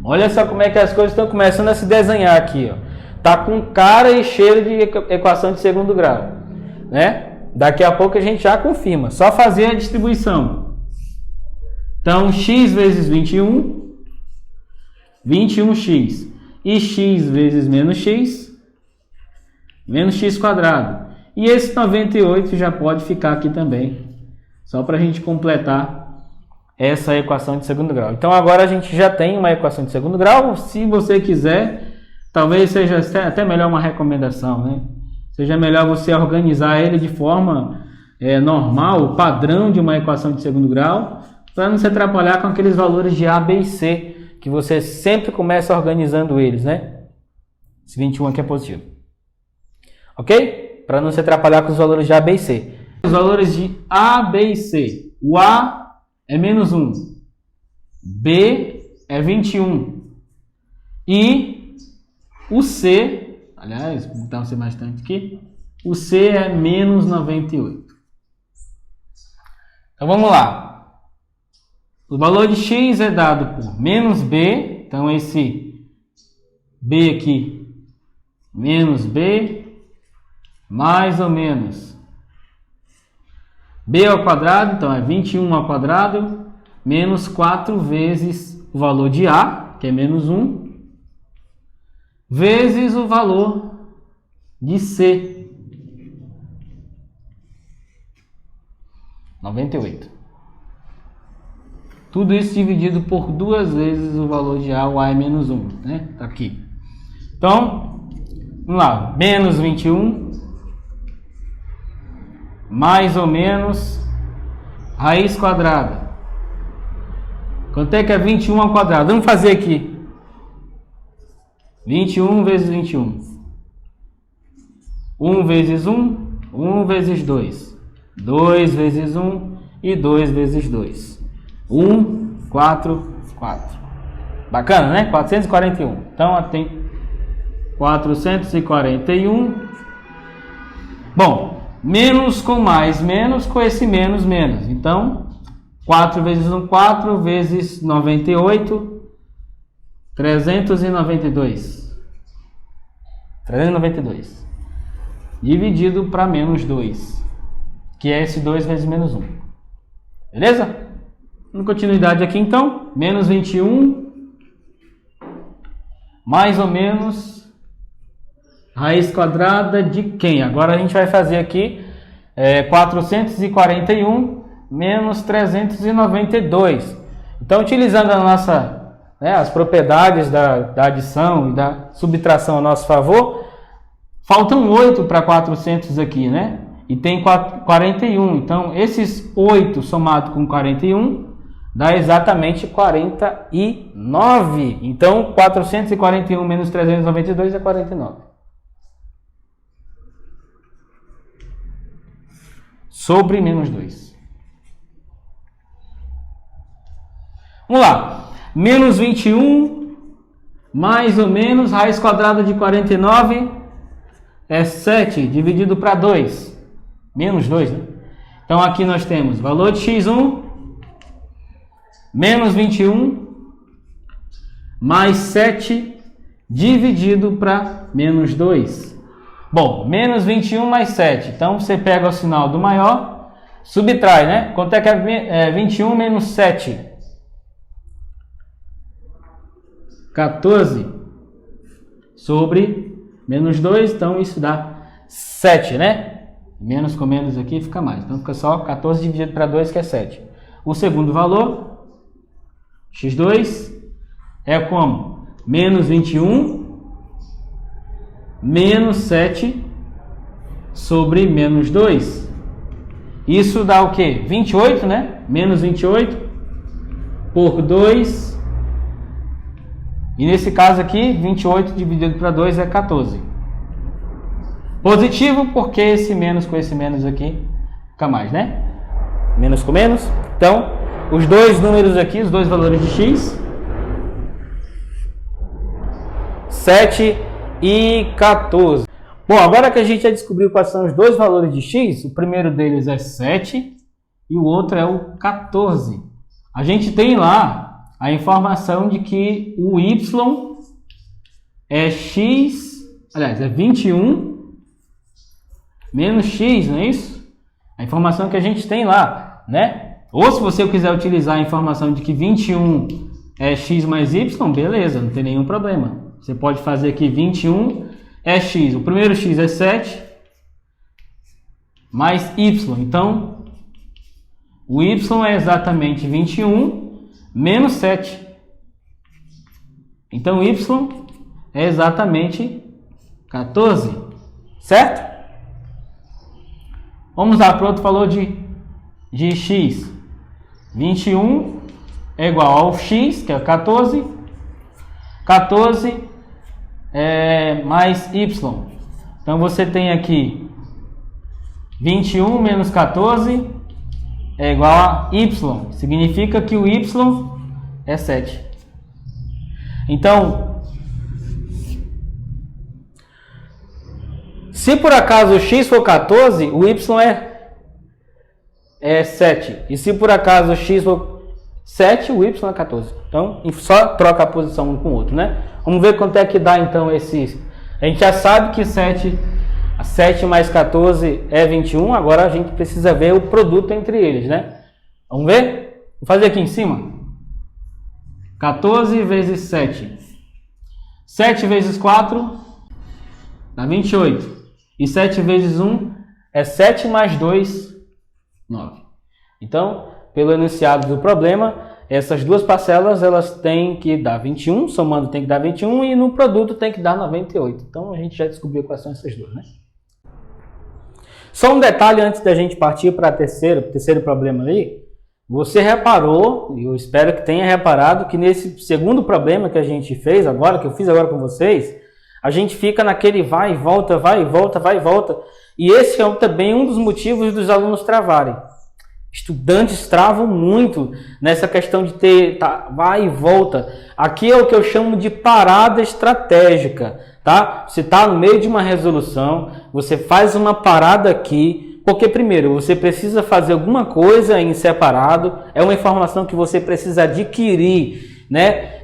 Olha só como é que as coisas estão começando a se desenhar aqui, ó. Tá com cara e cheiro de equação de segundo grau, né? Daqui a pouco a gente já confirma. Só fazer a distribuição. Então, x vezes 21, 21x. E x vezes menos x quadrado. E esse 98 já pode ficar aqui também. Só para a gente completar essa equação de segundo grau. Então, agora a gente já tem uma equação de segundo grau. Se você quiser, talvez seja até melhor uma recomendação, né? Seja melhor você organizar ele de forma normal, padrão de uma equação de segundo grau, para não se atrapalhar com aqueles valores de A, B e C, que você sempre começa organizando eles, né? Esse 21 aqui é positivo. Ok? Para não se atrapalhar com os valores de A, B e C. Os valores de A, B e C. O A é menos 1. B é 21. E o C, aliás, vou botar um C mais tanto aqui. O C é menos 98. Então vamos lá. O valor de x é dado por menos b. Então esse b aqui, menos b, mais ou menos b ao quadrado, então é 21 ao quadrado, menos 4 vezes o valor de a, que é menos 1, vezes o valor de c, 98. Tudo isso dividido por 2 vezes o valor de a, o a é menos 1, né? Tá aqui. Então, vamos lá, menos 21, mais ou menos raiz quadrada. Quanto é que é 21 ao quadrado? Vamos fazer aqui. 21 vezes 21. 1 vezes 1, 1 vezes 2. 2 vezes 1 e 2 vezes 2. 1, 4, 4. Bacana, né? 441. Então, tem 441. Bom, menos com mais, menos com esse menos, menos. Então, 4 vezes 1, 4 vezes 98, 392. 392. Dividido para menos 2, que é esse 2 vezes menos 1. Beleza? Dando continuidade aqui, então. Menos 21, mais ou menos raiz quadrada de quem? Agora a gente vai fazer aqui 441 menos 392. Então, utilizando a nossa, as propriedades da adição e da subtração a nosso favor, faltam 8 para 400 aqui, né? E tem 41. Então, esses 8 somado com 41 dá exatamente 49. Então, 441 menos 392 é 49. Sobre menos 2. Vamos lá. Menos 21, mais ou menos, raiz quadrada de 49 é 7, dividido para 2. Menos 2, né? Então, aqui nós temos valor de x1, menos 21, mais 7, dividido para menos 2. Bom, menos 21 mais 7. Então, você pega o sinal do maior, subtrai, né? Quanto é que é 21 menos 7? 14 sobre menos 2. Então, isso dá 7, né? Menos com menos aqui fica mais. Então, fica só 14 dividido para 2, que é 7. O segundo valor, x2, é como? Menos 21 menos 7 sobre menos 2. Isso dá o quê? 28, né? Menos 28 por 2. E nesse caso aqui, 28 dividido para 2 é 14. Positivo porque esse menos com esse menos aqui Fica mais, né? Menos com menos. Então, os dois números aqui, os dois valores de x, 7 e 14. Bom, agora que a gente já descobriu quais são os dois valores de x, o primeiro deles é 7 e o outro é o 14. A gente tem lá a informação de que o y é x, aliás, é 21 menos x, não é isso? A informação que a gente tem lá, né? Ou se você quiser utilizar a informação de que 21 é x mais y, beleza, não tem nenhum problema. Você pode fazer aqui 21 é x. O primeiro x é 7 mais y. Então, o y é exatamente 21 menos 7. Então, y é exatamente 14. Certo? Vamos lá para o outro valor de x. 21 é igual ao x, que é 14. 14 é mais y. Então, você tem aqui 21 menos 14 é igual a y. Significa que o y é 7. Então, se por acaso o x for 14, o y é 7. E se por acaso o x for 7, o y é 14. Então, só troca a posição um com o outro, né? Vamos ver quanto é que dá, então, esses... A gente já sabe que 7 mais 14 é 21. Agora a gente precisa ver o produto entre eles, né? Vamos ver? Vou fazer aqui em cima. 14 vezes 7. 7 vezes 4 dá 28. E 7 vezes 1 é 7 mais 2, 9. Então, pelo enunciado do problema, essas duas parcelas elas têm que dar 21, somando tem que dar 21 e no produto tem que dar 98. Então, a gente já descobriu quais são essas duas, né? Só um detalhe antes da gente partir para o terceiro problema ali. Você reparou, e eu espero que tenha reparado, que nesse segundo problema que a gente fez agora, que eu fiz agora com vocês, a gente fica naquele vai e volta, vai e volta, vai e volta. E esse é também um dos motivos dos alunos travarem. Estudantes travam muito nessa questão de ter vai e volta. Aqui é o que eu chamo de parada estratégica. Tá? Você está no meio de uma resolução, você faz uma parada aqui, porque primeiro você precisa fazer alguma coisa em separado, é uma informação que você precisa adquirir, né?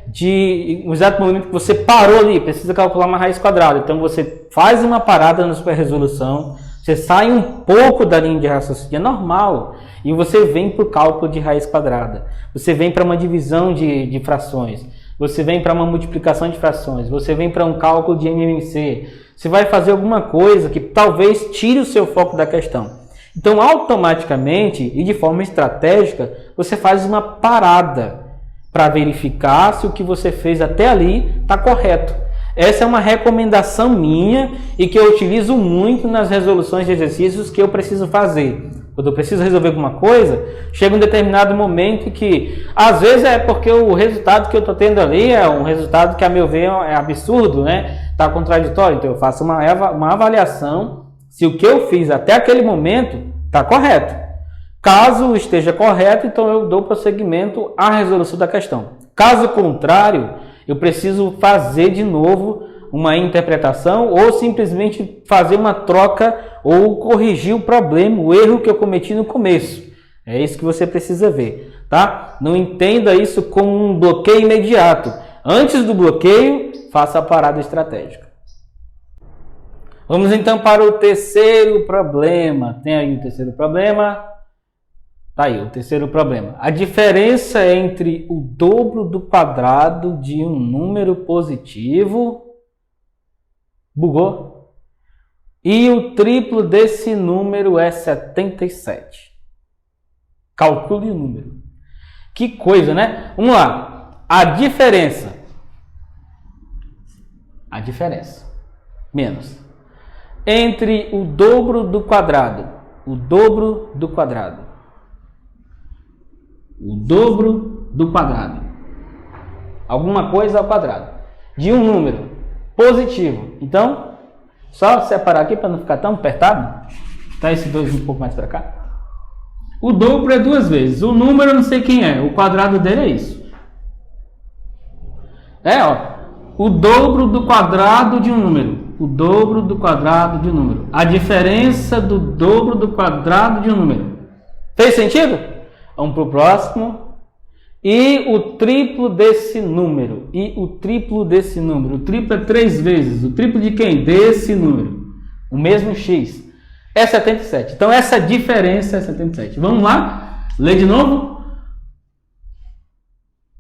No exato momento que você parou ali, precisa calcular uma raiz quadrada. Então você faz uma parada na sua resolução, você sai um pouco da linha de raciocínio, é normal, e você vem para o cálculo de raiz quadrada, você vem para uma divisão de frações, você vem para uma multiplicação de frações, você vem para um cálculo de MMC, você vai fazer alguma coisa que talvez tire o seu foco da questão. Então, automaticamente e de forma estratégica, você faz uma parada para verificar se o que você fez até ali está correto. Essa é uma recomendação minha e que eu utilizo muito nas resoluções de exercícios que eu preciso fazer. Quando eu preciso resolver alguma coisa, chega um determinado momento que, às vezes é porque o resultado que eu estou tendo ali é um resultado que, a meu ver, é absurdo, né? Está contraditório. Então, eu faço uma avaliação se o que eu fiz até aquele momento está correto. Caso esteja correto, então eu dou prosseguimento à resolução da questão. Caso contrário, eu preciso fazer de novo uma interpretação ou simplesmente fazer uma troca ou corrigir o problema, o erro que eu cometi no começo. É isso que você precisa ver, tá? Não entenda isso como um bloqueio imediato. Antes do bloqueio, faça a parada estratégica. Vamos então para o terceiro problema. Tem aí o terceiro problema. Tá aí o terceiro problema. A diferença entre o dobro do quadrado de um número positivo... Bugou? E o triplo desse número é 77. Calcule o número. Que coisa, né? Vamos lá. A diferença. Menos. Entre o dobro do quadrado. O dobro do quadrado. O dobro do quadrado. Alguma coisa ao quadrado. De um número positivo. Então, só separar aqui para não ficar tão apertado. Tá esse 2 um pouco mais para cá. O dobro é 2 vezes. O número eu não sei quem é. O quadrado dele é isso. O dobro do quadrado de um número. O dobro do quadrado de um número. A diferença do dobro do quadrado de um número. Fez sentido? Vamos para o próximo. E o triplo desse número. E o triplo desse número. O triplo é 3 vezes. O triplo de quem? Desse número. O mesmo x. É 77. Então, essa diferença é 77. Vamos lá? Lê de novo.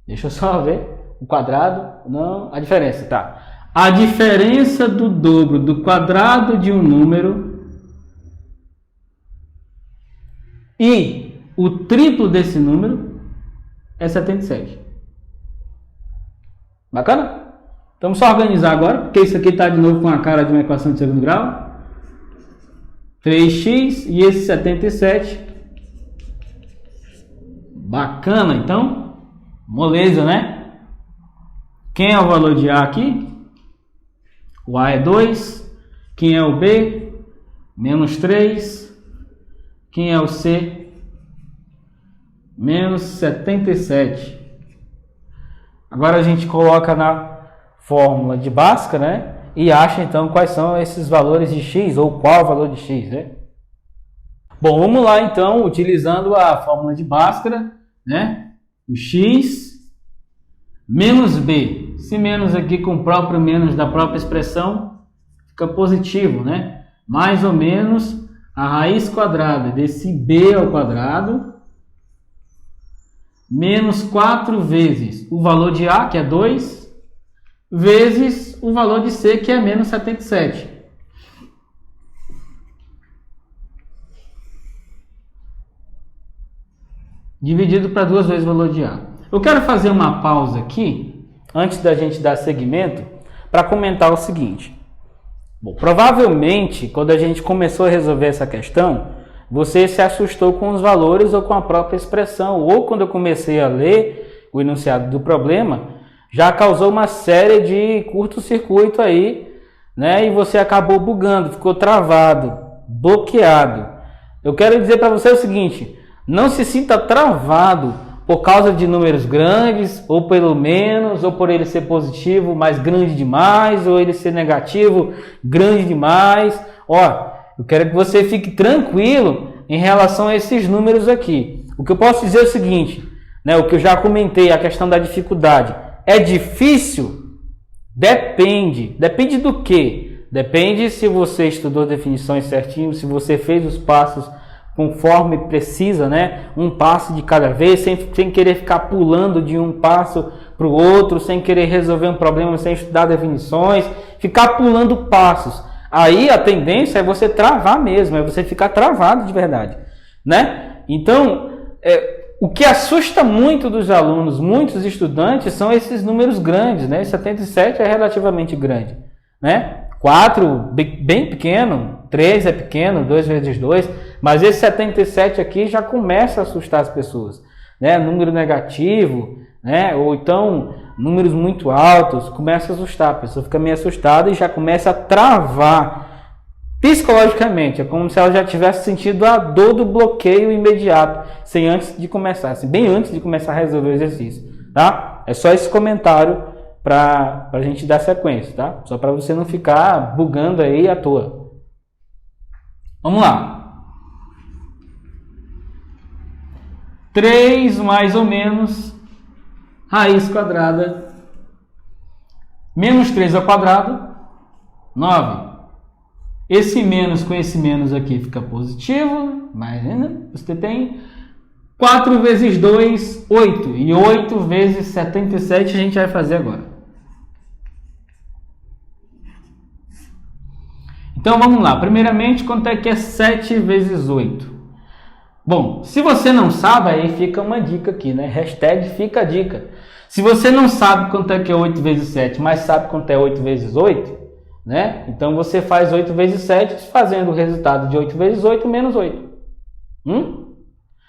Deixa eu só ver. O quadrado. Não. A diferença, tá. A diferença do dobro do quadrado de um número e o triplo desse número é 77. Bacana? Então, vamos só organizar agora, porque isso aqui está de novo com a cara de uma equação de segundo grau. 3x e esse 77. Bacana, então. Moleza, né? Quem é o valor de A aqui? O A é 2. Quem é o B? Menos 3. Quem é o C? Menos 77. Agora a gente coloca na fórmula de Bhaskara, né? E acha então quais são esses valores de x, ou qual o valor de x, né? Bom, vamos lá então, utilizando a fórmula de Bhaskara, né? O x menos b. Esse menos aqui com o próprio menos da própria expressão fica positivo, né? Mais ou menos a raiz quadrada desse b ao quadrado menos 4 vezes o valor de a, que é 2, vezes o valor de C, que é menos 77. Dividido para 2 vezes o valor de A. Eu quero fazer uma pausa aqui, antes da gente dar seguimento, para comentar o seguinte. Bom, provavelmente, quando a gente começou a resolver essa questão, você se assustou com os valores ou com a própria expressão, ou quando eu comecei a ler o enunciado do problema, já causou uma série de curto-circuito aí, né? E você acabou bugando, ficou travado, bloqueado. Eu quero dizer para você o seguinte, não se sinta travado por causa de números grandes, ou pelo menos, ou por ele ser positivo, mas grande demais, ou ele ser negativo, grande demais. Ó, eu quero que você fique tranquilo em relação a esses números aqui. O que eu posso dizer é o seguinte, né? O que eu já comentei, a questão da dificuldade. É difícil? Depende. Depende do quê? Depende se você estudou definições certinho, se você fez os passos conforme precisa, né? Um passo de cada vez, sem querer ficar pulando de um passo para o outro, sem querer resolver um problema, sem estudar definições, ficar pulando passos. Aí a tendência é você travar mesmo, é você ficar travado de verdade, né? Então, o que assusta muito dos alunos, muitos estudantes, são esses números grandes, né? 77 é relativamente grande, né? 4 bem pequeno, 3 é pequeno, 2 vezes 2, mas esse 77 aqui já começa a assustar as pessoas, né? Número negativo, né? Ou então números muito altos, começa a assustar, a pessoa fica meio assustada e já começa a travar psicologicamente, é como se ela já tivesse sentido a dor do bloqueio imediato, sem antes de começar, assim, bem antes de começar a resolver o exercício, tá? É só esse comentário para a gente dar sequência, tá? Só para você não ficar bugando aí à toa. Vamos lá. 3 mais ou menos raiz quadrada menos 3 ao quadrado, 9. Esse menos com esse menos aqui fica positivo, mas ainda você tem 4 vezes 2, 8. E 8 vezes 77 a gente vai fazer agora. Então vamos lá. Primeiramente, quanto é que é 7 vezes 8? Bom, se você não sabe, aí fica uma dica aqui, né? Hashtag fica a dica. Se você não sabe quanto é que é 8 vezes 7, mas sabe quanto é 8 vezes 8, né? Então você faz 8 vezes 7, fazendo o resultado de 8 vezes 8 menos 8.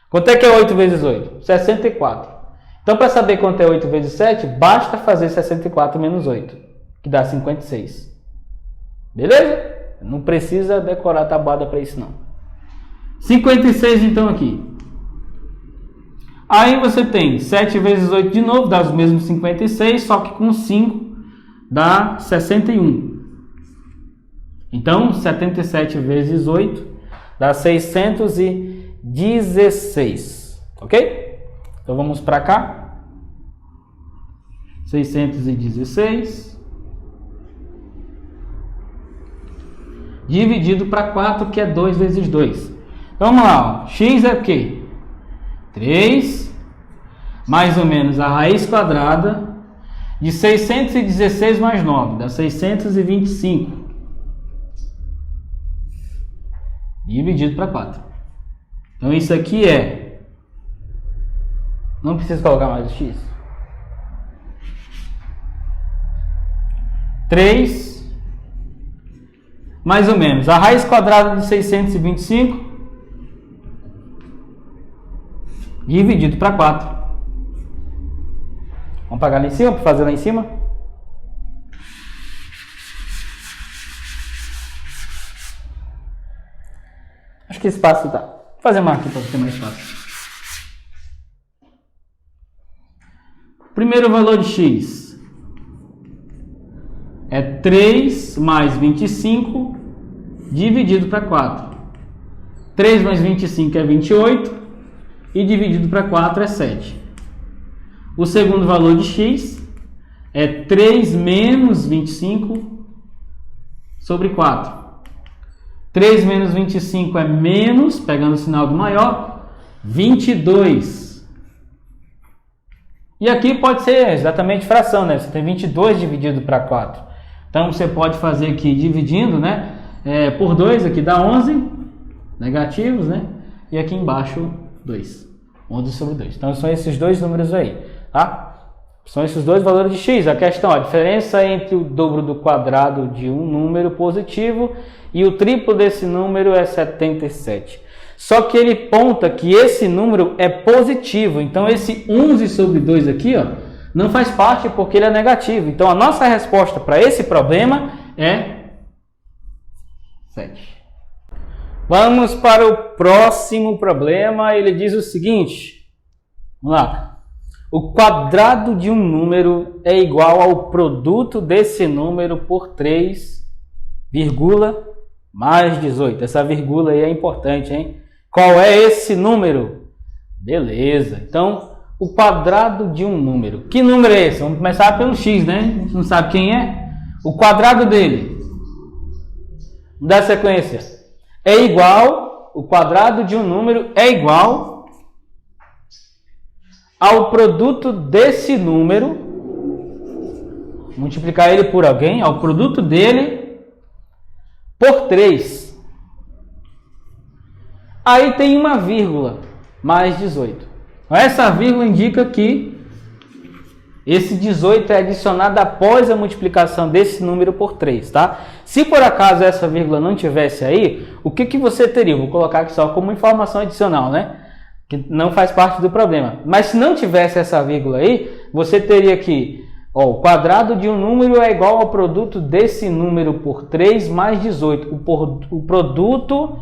Quanto é que é 8 vezes 8? 64. Então, para saber quanto é 8 vezes 7, basta fazer 64 menos 8, que dá 56. Beleza? Não precisa decorar a tabuada para isso, não. 56, então, aqui. Aí você tem 7 vezes 8 de novo, dá os mesmos 56, só que com 5 dá 61. Então, 77 vezes 8 dá 616, ok? Então vamos para cá. 616 dividido para 4, que é 2 vezes 2. Então vamos lá, ó. X é o quê? 3, mais ou menos a raiz quadrada de 616 mais 9, dá 625. Dividido para 4. Então isso aqui é... Não precisa colocar mais o x. 3, mais ou menos a raiz quadrada de 625 dividido para 4. Vamos pagar lá em cima, para fazer lá em cima. Acho que esse espaço tá. Vou fazer uma aqui para ficar mais fácil. Primeiro valor de x é 3 mais 25 dividido para 4. 3 mais 25 é 28 e dividido para 4 é 7. O segundo valor de x é 3 menos 25 sobre 4. 3 menos 25 é menos, pegando o sinal do maior, 22. E aqui pode ser exatamente fração, né? Você tem 22 dividido para 4. Então você pode fazer aqui dividindo, né? Por 2, aqui dá 11 negativos, né? E aqui embaixo 2. 11 sobre 2. Então são esses dois números aí, tá? São esses dois valores de x. A questão, a diferença entre o dobro do quadrado de um número positivo e o triplo desse número é 77. Só que ele ponta que esse número é positivo. Então esse 11 sobre 2 aqui, ó, não faz parte porque ele é negativo. Então a nossa resposta para esse problema é 7. Vamos para o próximo problema. Ele diz o seguinte. Vamos lá. O quadrado de um número é igual ao produto desse número por 3, mais 18. Essa vírgula aí é importante, hein? Qual é esse número? Beleza. Então, o quadrado de um número. Que número é esse? Vamos começar pelo x, né? A gente não sabe quem é. O quadrado dele. Vamos dar sequência. É igual, o quadrado de um número é igual ao produto desse número, multiplicar ele por alguém, ao produto dele por 3. Aí tem uma vírgula, mais 18. Essa vírgula indica que esse 18 é adicionado após a multiplicação desse número por 3, tá? Se por acaso essa vírgula não tivesse aí, o que você teria? Vou colocar aqui só como informação adicional, né? Que não faz parte do problema. Mas se não tivesse essa vírgula aí, você teria que, ó, o quadrado de um número é igual ao produto desse número por 3 mais 18. O produto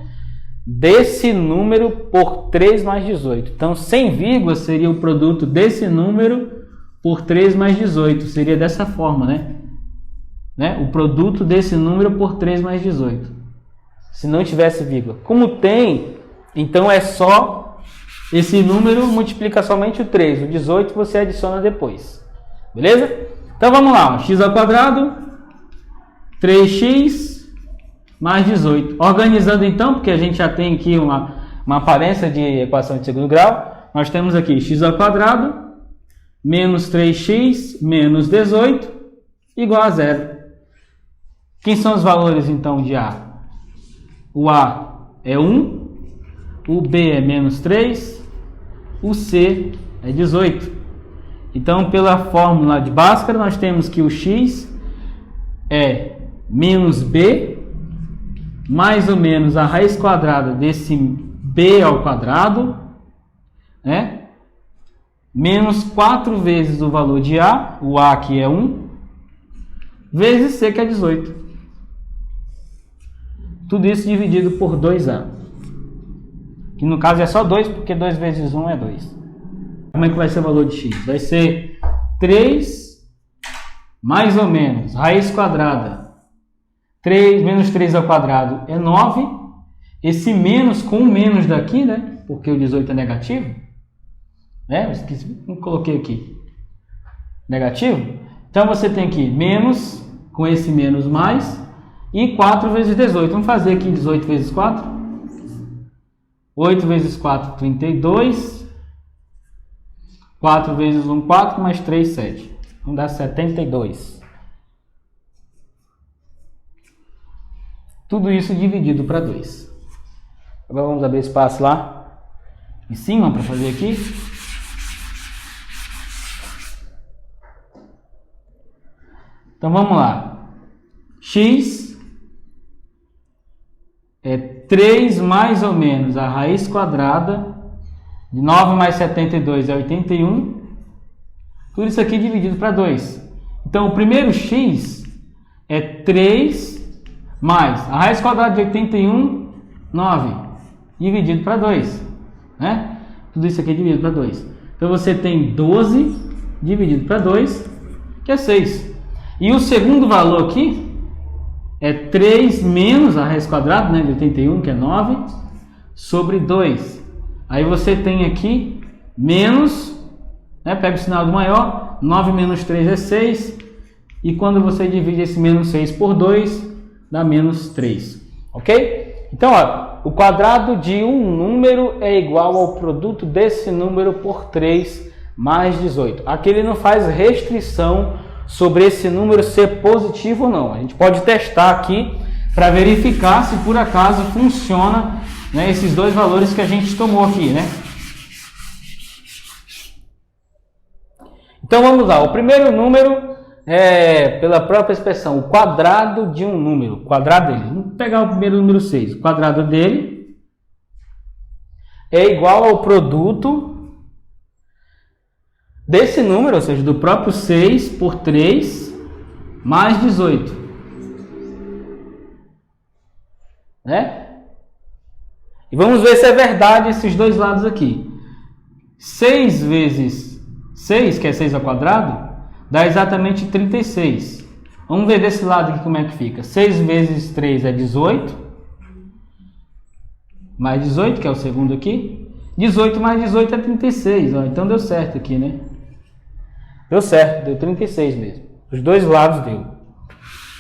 desse número por 3 mais 18. Então, sem vírgula seria o produto desse número por 3 mais 18. Seria dessa forma, né? O produto desse número por 3 mais 18. Se não tivesse vírgula. Como tem, então é só... Esse número multiplica somente o 3, o 18 você adiciona depois. Beleza? Então vamos lá, x ao quadrado, 3x mais 18. Organizando então, porque a gente já tem aqui uma aparência de equação de segundo grau, nós temos aqui x ao quadrado menos 3x menos 18 igual a 0. Quem são os valores então de A? O A é 1, o B é menos 3, o C é 18. Então, pela fórmula de Bhaskara, nós temos que o x é menos b, mais ou menos a raiz quadrada desse b ao quadrado, né? Menos 4 vezes o valor de A, o A aqui é 1, vezes C, que é 18. Tudo isso dividido por 2A. Que no caso é só 2, porque 2 vezes 1 é 2. Como é que vai ser o valor de x? Vai ser 3 mais ou menos raiz quadrada. 3 menos 3 ao quadrado é 9. Esse menos com o menos daqui, né? Porque o 18 é negativo. Não coloquei aqui. Negativo. Então você tem aqui menos com esse menos mais e 4 vezes 18. Vamos fazer aqui 18 vezes 4. 8 vezes 4, 32. 4 vezes 1, 4, mais 3, 7. Vamos dar 72. Tudo isso dividido para 2. Agora vamos abrir espaço lá em cima para fazer aqui. Então vamos lá. X é 3 mais ou menos a raiz quadrada de 9 mais 72 é 81. Tudo isso aqui dividido para 2. Então o primeiro x é 3 mais a raiz quadrada de 81, 9, dividido para 2. Né? Tudo isso aqui dividido para 2. Então você tem 12 dividido para 2, que é 6. E o segundo valor aqui é 3 menos a raiz quadrada, né, de 81, que é 9, sobre 2. Aí você tem aqui menos, né, pega o sinal do maior, 9 menos 3 é 6. E quando você divide esse menos 6 por 2, dá menos 3. Ok? Então, ó, o quadrado de um número é igual ao produto desse número por 3 mais 18. Aqui ele não faz restrição sobre esse número ser positivo ou não. A gente pode testar aqui para verificar se por acaso funciona, né, esses dois valores que a gente tomou aqui, né? Então vamos lá. O primeiro número é, pela própria expressão, o quadrado de um número. O quadrado dele. Vamos pegar o primeiro número 6. O quadrado dele é igual ao produto desse número, ou seja, do próprio 6 por 3 mais 18. Né? E vamos ver se é verdade esses dois lados aqui. 6 vezes 6, que é 6 ao quadrado, dá exatamente 36. Vamos ver desse lado aqui como é que fica. 6 vezes 3 é 18. Mais 18, que é o segundo aqui. 18 mais 18 é 36. Ó, então deu certo aqui, né? Deu certo, deu 36 mesmo. Os dois lados deu.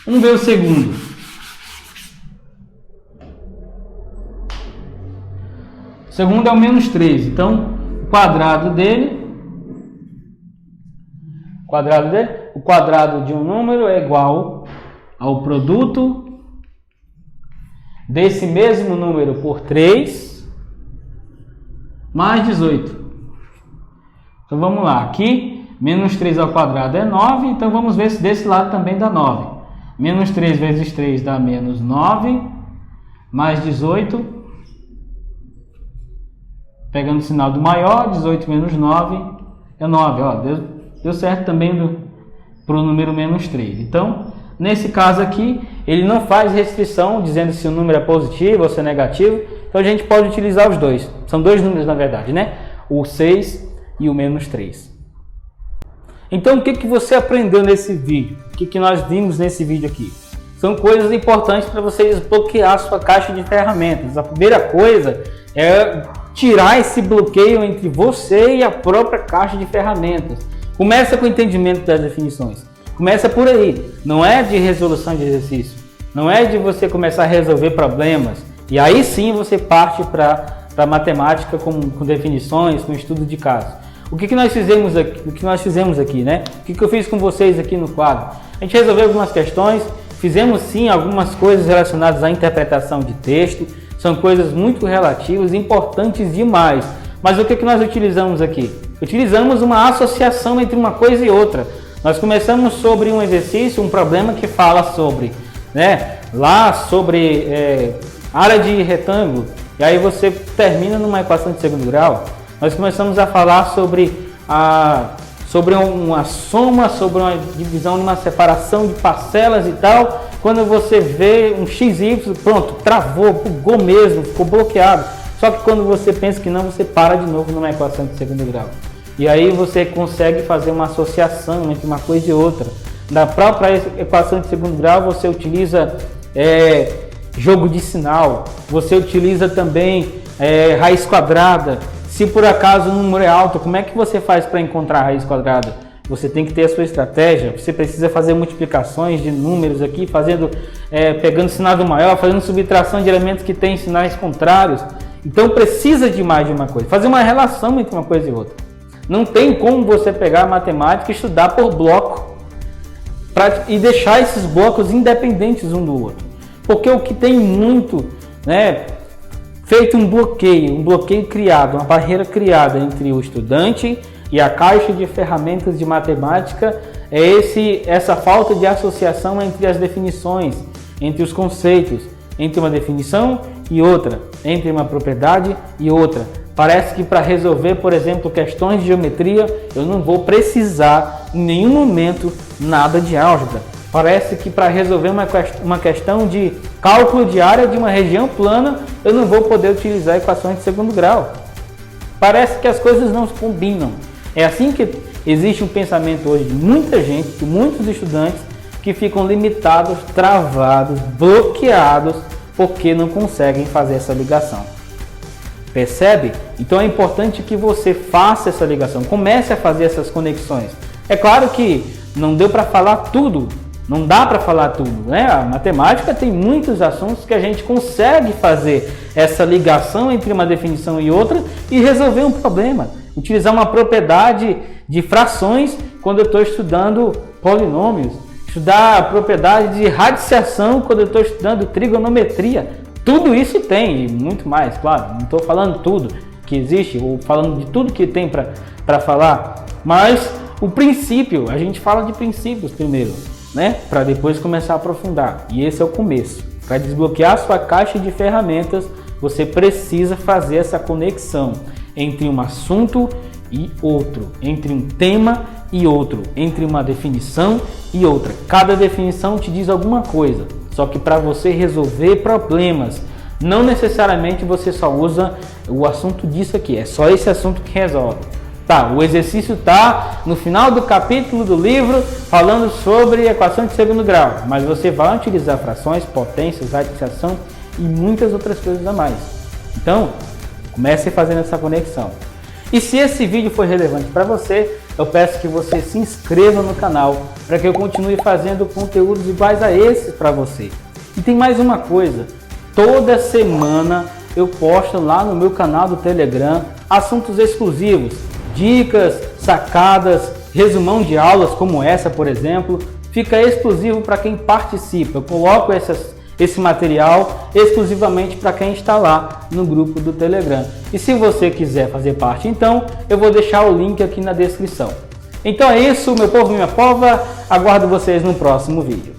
Vamos ver o segundo. O segundo é o menos 3. Então, o quadrado de um número é igual ao produto desse mesmo número por 3 mais 18. Então, vamos lá. Aqui, menos 3 ao quadrado é 9, então vamos ver se desse lado também dá 9. Menos 3 vezes 3 dá menos 9, mais 18. Pegando o sinal do maior, 18 menos 9 é 9. Ó, deu certo também para o número menos 3. Então, nesse caso aqui, ele não faz restrição dizendo se o número é positivo ou se é negativo. Então, a gente pode utilizar os dois. São dois números, na verdade, né? O 6 e o menos 3. Então, o que você aprendeu nesse vídeo? O que nós vimos nesse vídeo aqui? São coisas importantes para você desbloquear a sua caixa de ferramentas. A primeira coisa é tirar esse bloqueio entre você e a própria caixa de ferramentas. Começa com o entendimento das definições. Começa por aí. Não é de resolução de exercício. Não é de você começar a resolver problemas. E aí sim você parte para a matemática com definições, com estudo de caso. O que nós fizemos aqui, né? O que eu fiz com vocês aqui no quadro? A gente resolveu algumas questões, fizemos sim algumas coisas relacionadas à interpretação de texto, são coisas muito relativas, importantes demais. Mas o que nós utilizamos aqui? Utilizamos uma associação entre uma coisa e outra. Nós começamos sobre um exercício, um problema que fala sobre, né? Lá sobre área de retângulo, e aí você termina numa equação de segundo grau. Nós começamos a falar sobre uma soma, sobre uma divisão, uma separação de parcelas e tal. Quando você vê um XY, pronto, travou, bugou mesmo, ficou bloqueado. Só que quando você pensa que não, você para de novo numa equação de segundo grau. E aí você consegue fazer uma associação entre uma coisa e outra. Na própria equação de segundo grau você utiliza jogo de sinal, você utiliza também raiz quadrada. Se por acaso o número é alto, como é que você faz para encontrar a raiz quadrada? Você tem que ter a sua estratégia, você precisa fazer multiplicações de números aqui, pegando sinal do maior, fazendo subtração de elementos que têm sinais contrários. Então precisa de mais de uma coisa, fazer uma relação entre uma coisa e outra. Não tem como você pegar a matemática e estudar por bloco e deixar esses blocos independentes um do outro. Porque o que tem muito, feito um bloqueio criado, uma barreira criada entre o estudante e a caixa de ferramentas de matemática, essa falta de associação entre as definições, entre os conceitos, entre uma definição e outra, entre uma propriedade e outra. Parece que para resolver, por exemplo, questões de geometria, eu não vou precisar em nenhum momento nada de álgebra. Parece que para resolver uma questão de cálculo de área de uma região plana, eu não vou poder utilizar equações de segundo grau. Parece que as coisas não se combinam. É assim que existe um pensamento hoje de muita gente, de muitos estudantes, que ficam limitados, travados, bloqueados, porque não conseguem fazer essa ligação. Percebe? Então é importante que você faça essa ligação, comece a fazer essas conexões. É claro que não deu para falar tudo, não dá para falar tudo, né? A matemática tem muitos assuntos que a gente consegue fazer essa ligação entre uma definição e outra e resolver um problema. Utilizar uma propriedade de frações quando eu estou estudando polinômios, estudar a propriedade de radiciação quando eu estou estudando trigonometria. Tudo isso tem, e muito mais, claro. Não estou falando tudo que existe, ou falando de tudo que tem para falar, mas o princípio, a gente fala de princípios primeiro, né? Para depois começar a aprofundar. E esse é o começo. Para desbloquear a sua caixa de ferramentas, você precisa fazer essa conexão entre um assunto e outro, entre um tema e outro, entre uma definição e outra. Cada definição te diz alguma coisa. Só que para você resolver problemas, não necessariamente você só usa o assunto disso aqui, é só esse assunto que resolve. Tá, o exercício está no final do capítulo do livro falando sobre equação de segundo grau, mas você vai utilizar frações, potências, radiciação e muitas outras coisas a mais. Então, comece fazendo essa conexão. E se esse vídeo foi relevante para você, eu peço que você se inscreva no canal para que eu continue fazendo conteúdos iguais a esses para você. E tem mais uma coisa, toda semana eu posto lá no meu canal do Telegram assuntos exclusivos, dicas, sacadas, resumão de aulas como essa, por exemplo, fica exclusivo para quem participa. Eu coloco esse material exclusivamente para quem está lá no grupo do Telegram. E se você quiser fazer parte, então, eu vou deixar o link aqui na descrição. Então é isso, meu povo e minha pova, aguardo vocês no próximo vídeo.